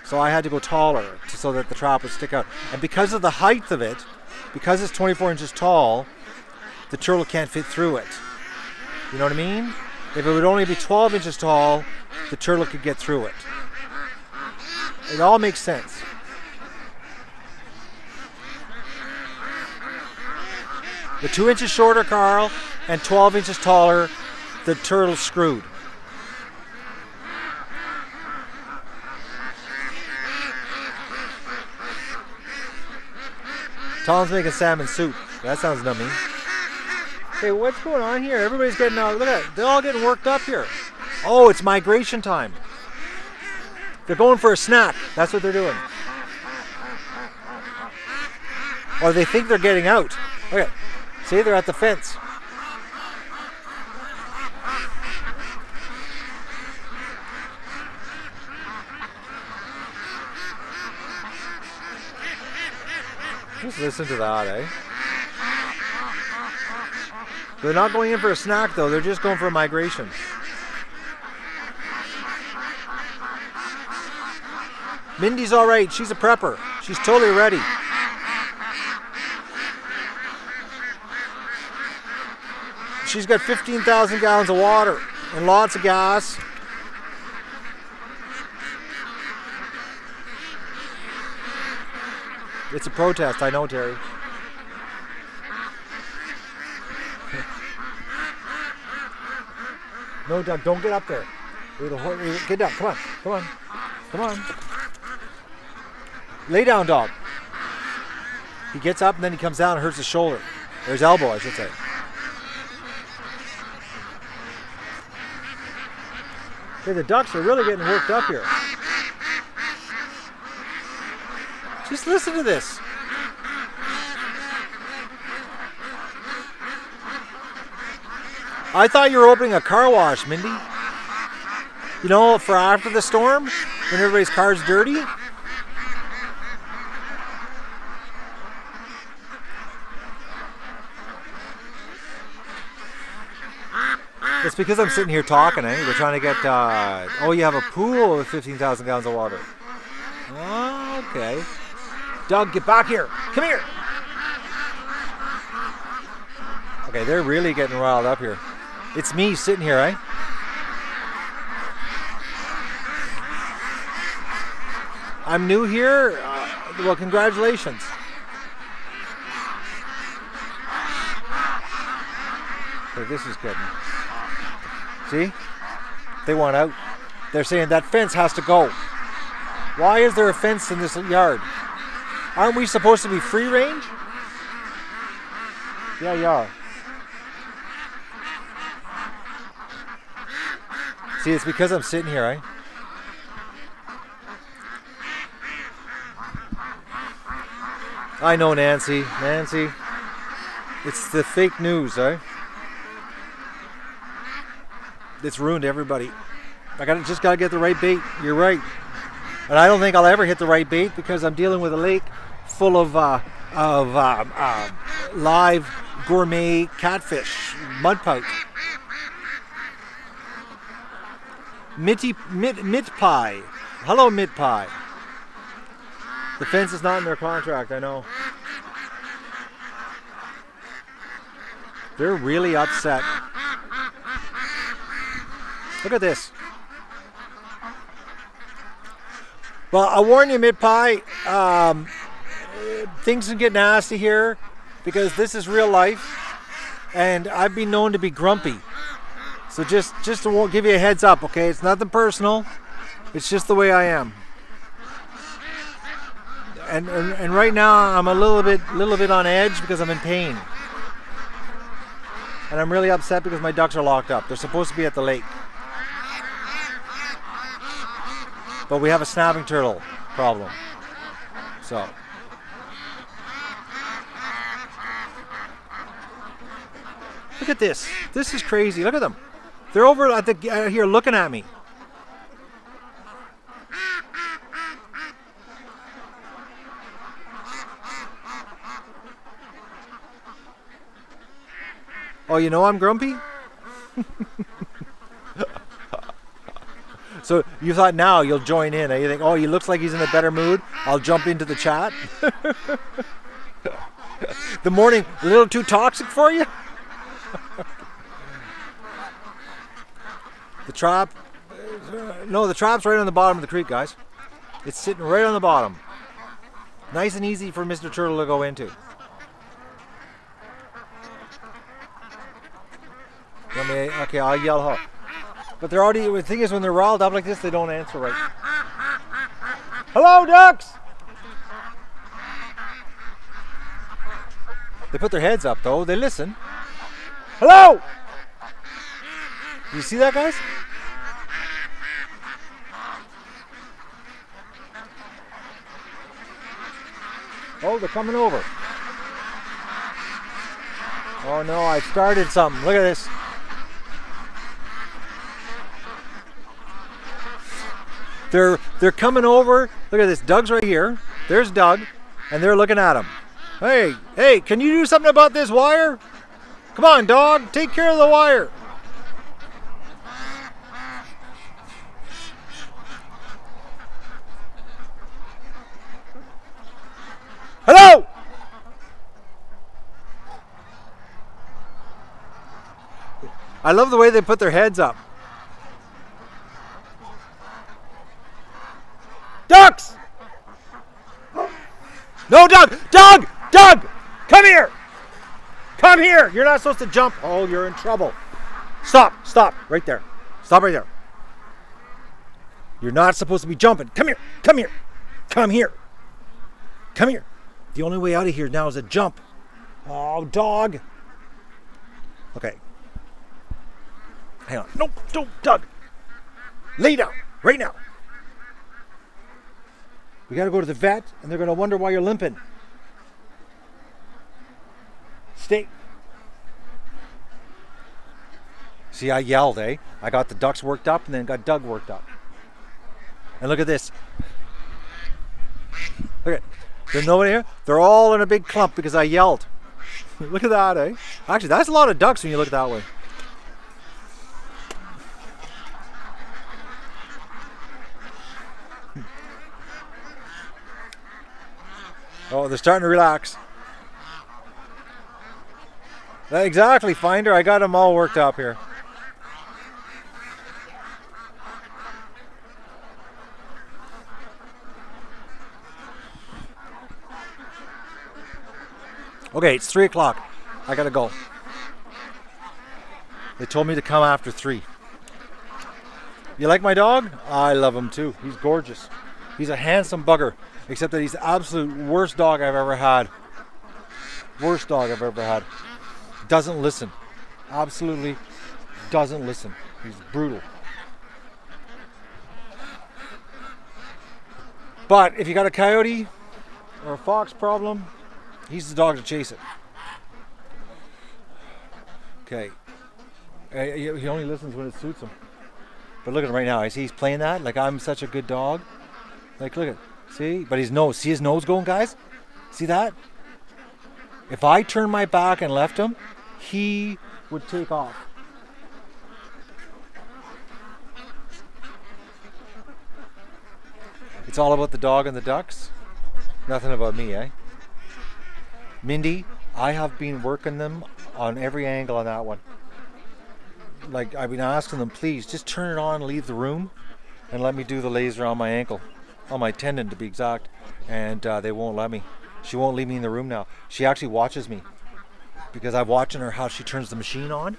So I had to go taller so that the trap would stick out. And because of the height of it, because it's 24 inches tall, the turtle can't fit through it. You know what I mean? If it would only be 12 inches tall, the turtle could get through it. It all makes sense. The 2 inches shorter, Carl, and 12 inches taller, the turtle's screwed. Tom's making salmon soup. That sounds nummy. Hey, what's going on here? Everybody's getting out. Look at it. They're all getting worked up here. Oh, it's migration time. They're going for a snack. That's what they're doing. Or they think they're getting out. Okay. See, they're at the fence. Just listen to that, eh? They're not going in for a snack, though. They're just going for a migration. Mindy's all right. She's a prepper. She's totally ready. She's got 15,000 gallons of water and lots of gas. It's a protest, I know, Terry. No, Doug, don't get up there. Get down, come on, come on, come on. Lay down, dog. He gets up and then he comes down and hurts his shoulder. Or his elbow, I should say. Okay, the ducks are really getting worked up here. Just listen to this. I thought you were opening a car wash, Mindy. You know, for after the storm, when everybody's car's dirty. It's because I'm sitting here talking, eh? We're trying to get, oh, you have a pool with 15,000 gallons of water. Oh, okay. Doug, get back here. Come here. Okay, they're really getting riled up here. It's me sitting here, eh? I'm new here. Well, congratulations. Okay, this is good. See? They want out. They're saying that fence has to go. Why is there a fence in this yard? Aren't we supposed to be free range? Yeah, you are. See, it's because I'm sitting here, eh? I know, Nancy. Nancy. It's the fake news, eh? It's ruined everybody. Just gotta get the right bait. You're right. And I don't think I'll ever hit the right bait because I'm dealing with a lake full of live gourmet catfish, mud pout. Mit pie. Hello, Mit pie. The fence is not in their contract, I know. They're really upset. Look at this. Well, I warn you, Mit pie, things can get nasty here because this is real life, and I've been known to be grumpy. So just to give you a heads up, okay? It's nothing personal. It's just the way I am. And right now I'm a little bit on edge because I'm in pain. And I'm really upset because my ducks are locked up. They're supposed to be at the lake. But we have a snapping turtle problem. So Look at this. This is crazy. Look at them. They're over at the here looking at me. Oh, you know I'm grumpy? So you thought now you'll join in. You think, oh, he looks like he's in a better mood. I'll jump into the chat. The morning, a little too toxic for you? The trap, no, the trap's right on the bottom of the creek, guys. It's sitting right on the bottom. Nice and easy for Mr. Turtle to go into. Okay, I'll yell ho. But they're already, the thing is when they're riled up like this, they don't answer right. Hello, ducks! They put their heads up though, they listen. Hello! You see that, guys? Oh, they're coming over. Oh no, I started something. Look at this. They're coming over. Look at this. Doug's right here. There's Doug, and they're looking at him. Hey, can you do something about this wire? Come on, dog. Take care of the wire. Hello! I love the way they put their heads up. Ducks! No, Doug! Doug! Doug! Come here! Come here! You're not supposed to jump. Oh, you're in trouble. Stop. Stop. Right there. Stop right there. You're not supposed to be jumping. Come here. Come here. Come here. Come here. The only way out of here now is a jump. Oh, dog. Okay. Hang on. Nope. Don't, Doug. Lay down. Right now. We got to go to the vet, and they're going to wonder why you're limping. Stay. See, I yelled, eh? I got the ducks worked up and then got Doug worked up. And look at this. Look at, there's nobody here. They're all in a big clump because I yelled. Look at that, eh? Actually, that's a lot of ducks when you look that way. Oh, they're starting to relax. Exactly, Finder. I got them all worked up here. Okay, it's 3 o'clock. I gotta go. They told me to come after 3. You like my dog? I love him too. He's gorgeous. He's a handsome bugger. Except that he's the absolute worst dog I've ever had. Worst dog I've ever had. Doesn't listen. Absolutely doesn't listen. He's brutal. But if you got a coyote or a fox problem, he's the dog to chase it. Okay. He only listens when it suits him. But look at him right now. I see he's playing that. Like I'm such a good dog. Like look at, see? But his nose. See his nose going, guys? See that? If I turned my back and left him, he would take off. It's all about the dog and the ducks. Nothing about me, eh? Mindy, I have been working them on every angle on that one. Like, I've been asking them, please, just turn it on and leave the room and let me do the laser on my ankle. On my tendon, to be exact. And they won't let me. She won't leave me in the room now. She actually watches me. Because I'm watching her how she turns the machine on.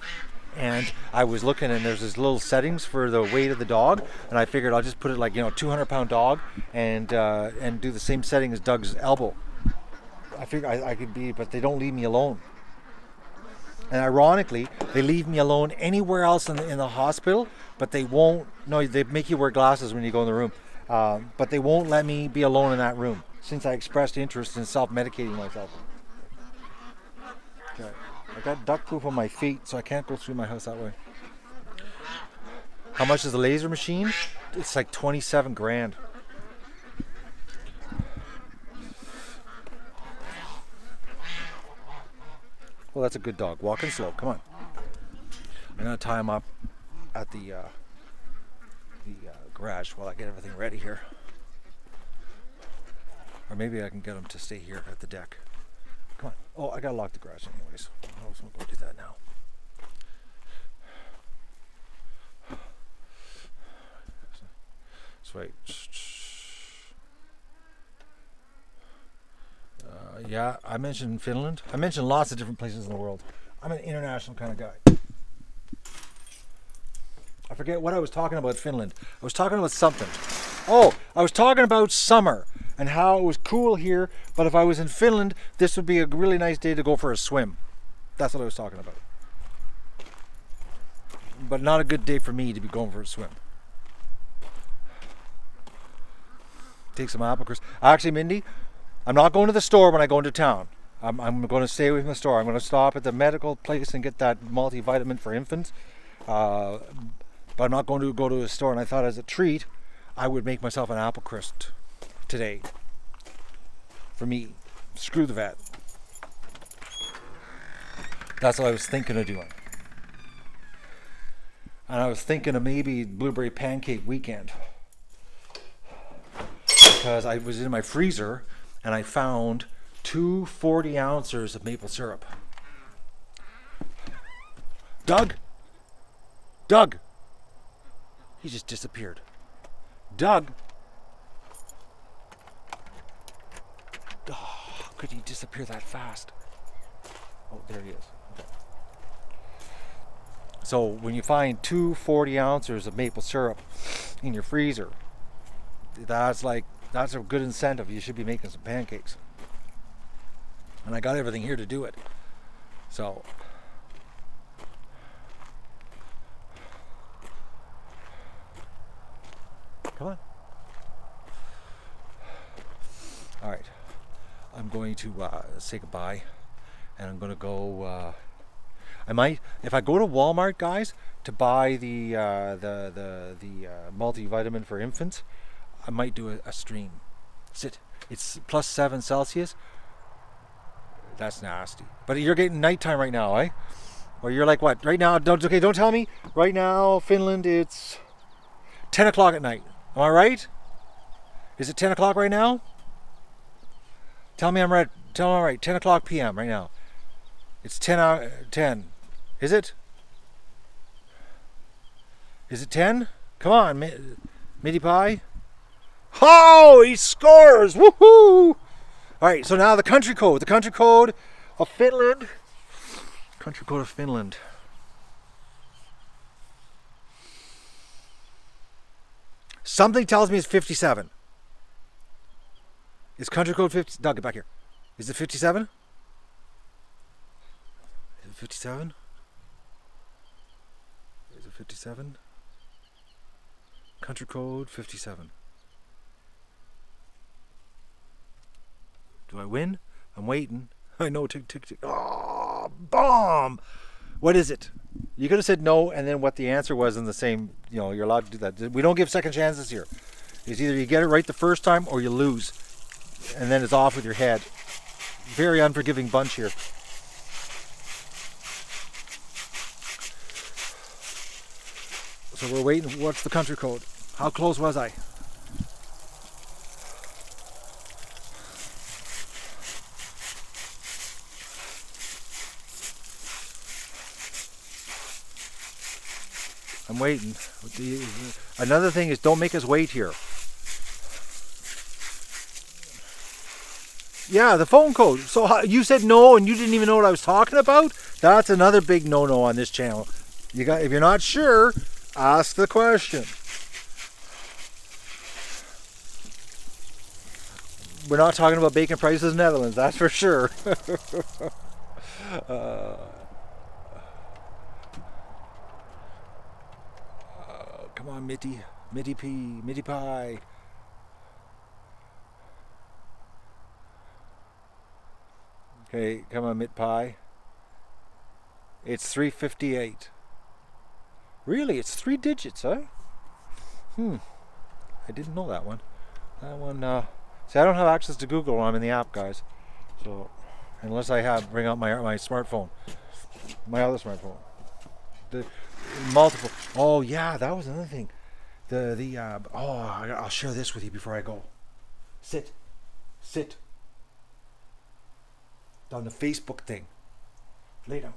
And I was looking and there's this little settings for the weight of the dog. And I figured I'll just put it like, 200-pound dog and do the same setting as Doug's elbow. I figured I could be, but they don't leave me alone. And ironically, they leave me alone anywhere else in the hospital, but they won't, no, they make you wear glasses when you go in the room. But they won't let me be alone in that room since I expressed interest in self-medicating myself. Okay. I got duck poop on my feet, so I can't go through my house that way. How much is the laser machine? It's like 27 grand. Well, that's a good dog. Walking slow. Come on. I'm gonna tie him up at the garage while I get everything ready here. Or maybe I can get him to stay here at the deck. Come on. Oh, I gotta lock the garage anyways. I was gonna go do that now. So wait. Yeah, I mentioned Finland. I mentioned lots of different places in the world. I'm an international kind of guy. I forget what I was talking about Finland. I was talking about something. Oh, I was talking about summer and how it was cool here, but if I was in Finland, this would be a really nice day to go for a swim. That's what I was talking about. But not a good day for me to be going for a swim. Take some apple crisp. Actually, Mindy, I'm not going to the store when I go into town. I'm going to stay away from the store. I'm going to stop at the medical place and get that multivitamin for infants. But I'm not going to go to a store. And I thought as a treat, I would make myself an apple crisp today. For me. Screw the vet. That's what I was thinking of doing. And I was thinking of maybe blueberry pancake weekend. Because I was in my freezer and I found 2 40 ounces of maple syrup. Doug! Doug! He just disappeared. Doug! Oh, how could he disappear that fast? Oh, there he is. Okay. So when you find 2 40 ounces of maple syrup in your freezer, that's a good incentive. You should be making some pancakes. And I got everything here to do it. So come on. All right. I'm going to say goodbye, and I'm going to go. I might, if I go to Walmart, guys, to buy the multivitamin for infants, I might do a stream. It's +7 Celsius. That's nasty. But you're getting nighttime right now, eh? Or you're like what? Right now? Don't tell me. Right now, Finland, it's 10 o'clock at night. Am I right? Is it 10 o'clock right now? Tell me I'm right. Tell me I'm right. 10 o'clock p.m. right now. It's 10. Is it? Is it 10? Come on, Mitty Pie. Oh, he scores! Woohoo! All right, so now the country code. The country code of Finland. Country code of Finland. Something tells me it's 57. Is country code 50? Doug, get back here. Is it 57? Is it 57? Is it 57? Country code 57. Do I win? I'm waiting. I know. Tick, tick, tick. Oh, bomb! What is it? You could have said no, and then what the answer was in the same. You know, you're allowed to do that. We don't give second chances here. It's either you get it right the first time or you lose, and then it's off with your head. Very unforgiving bunch here. So we're waiting. What's the country code? How close was I? I'm waiting. Another thing is, don't make us wait here. Yeah, the phone code. So you said no, and you didn't even know what I was talking about? That's another big no-no on this channel. If you're not sure, ask the question. We're not talking about bacon prices in the Netherlands, that's for sure. Come on, Mitty Pie. Okay, come on, Mitt Pie. It's 358. Really? It's 3 digits, eh? I didn't know that one. That one, see, I don't have access to Google when I'm in the app, guys. So, unless I bring out my smartphone. My other smartphone. The multiple. Oh, yeah, that was another thing. I'll share this with you before I go. Sit. On the Facebook thing. Lay down.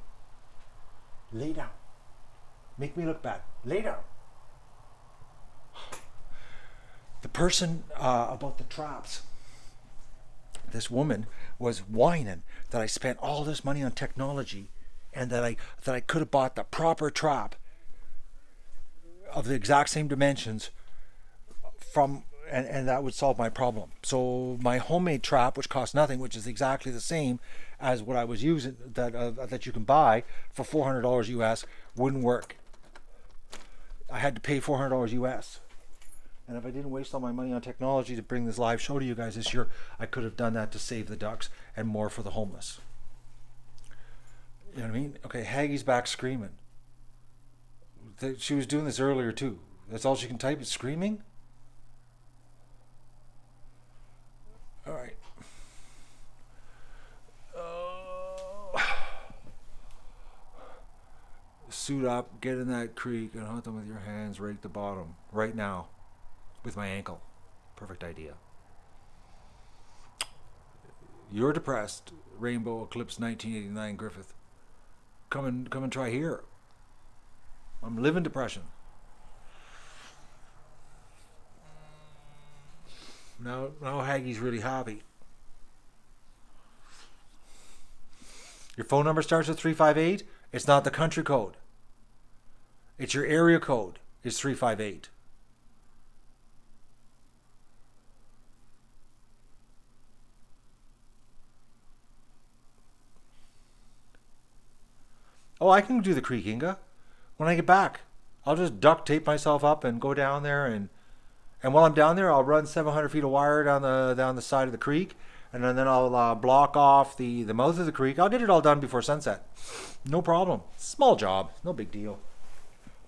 Make me look bad. Lay down. The person about the traps. This woman was whining that I spent all this money on technology and that I could have bought the proper trap of the exact same dimensions and that would solve my problem. So my homemade trap, which costs nothing, which is exactly the same as what I was using, that you can buy for $400 US, wouldn't work. I had to pay $400 US. And if I didn't waste all my money on technology to bring this live show to you guys this year, I could have done that to save the ducks and more for the homeless. You know what I mean? Okay, Haggie's back screaming. She was doing this earlier too. That's all she can type is screaming? All right. Suit up, get in that creek and hunt them with your hands, rake the bottom. Right now. With my ankle. Perfect idea. You're depressed. Rainbow Eclipse 1989 Griffith. Come and try here. I'm living depression. Now Haggie's really happy. Your phone number starts with 358. It's not the country code. It's your area code. It's 358. Oh, I can do the creek, Inga. When I get back, I'll just duct tape myself up and go down there, and while I'm down there, I'll run 700 feet of wire down the side of the creek, and then I'll block off the mouth of the creek. I'll get it all done before sunset. No problem. Small job. No big deal.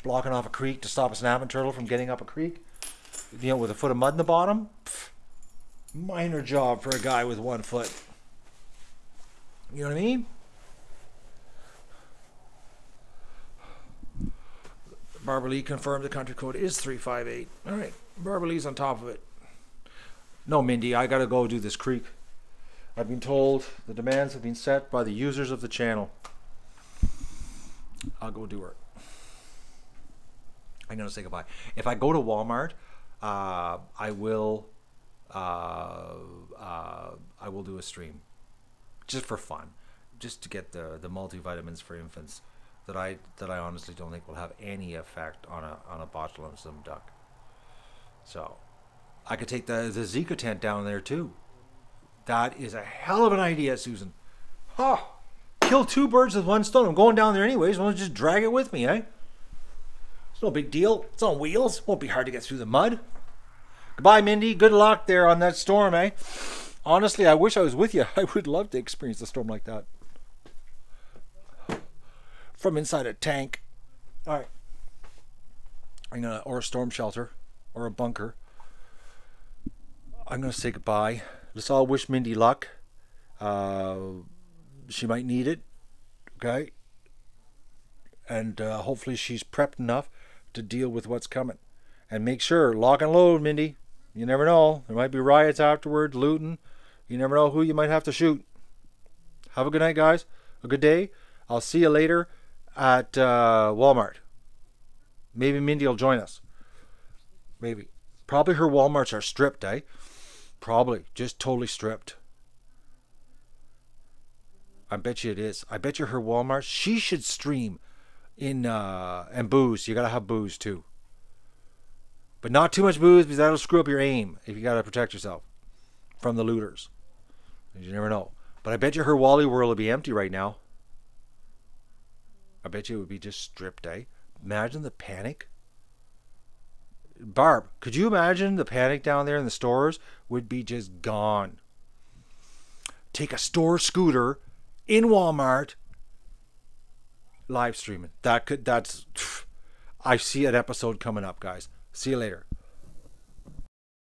Blocking off a creek to stop a snapping turtle from getting up a creek, you know, with a foot of mud in the bottom. Pff, minor job for a guy with 1 foot. You know what I mean? Barbara Lee confirmed the country code is 358. All right, Barbara Lee's on top of it. No, Mindy, I got to go do this creek. I've been told the demands have been set by the users of the channel. I'll go do it. I'm going to say goodbye. If I go to Walmart, I will do a stream. Just for fun. Just to get the multivitamins for infants. That I honestly don't think will have any effect on a botulism duck. So I could take the Zika tent down there too. That is a hell of an idea, Susan. Huh. Kill 2 birds with 1 stone. I'm going down there anyways. Why don't you just drag it with me, eh? It's no big deal. It's on wheels. Won't be hard to get through the mud. Goodbye, Mindy. Good luck there on that storm, eh? Honestly, I wish I was with you. I would love to experience a storm like that. From inside a tank. All right. Or a storm shelter. Or a bunker. I'm going to say goodbye. Let's all wish Mindy luck. She might need it. Okay? And hopefully she's prepped enough to deal with what's coming. And make sure, lock and load, Mindy. You never know. There might be riots afterwards, looting. You never know who you might have to shoot. Have a good night, guys. A good day. I'll see you later at Walmart. Maybe Mindy will join us. Maybe. Probably her Walmarts are stripped, eh? Probably. Just totally stripped. I bet you it is. I bet you her Walmart. She should stream in and booze. You gotta have booze too. But not too much booze because that'll screw up your aim if you gotta protect yourself from the looters. You never know. But I bet you her Wally World will be empty right now. I bet you it would be just stripped, eh? Imagine the panic. Barb, could you imagine the panic down there in the stores would be just gone? Take a store scooter in Walmart, live streaming. That's I see an episode coming up, guys. See you later.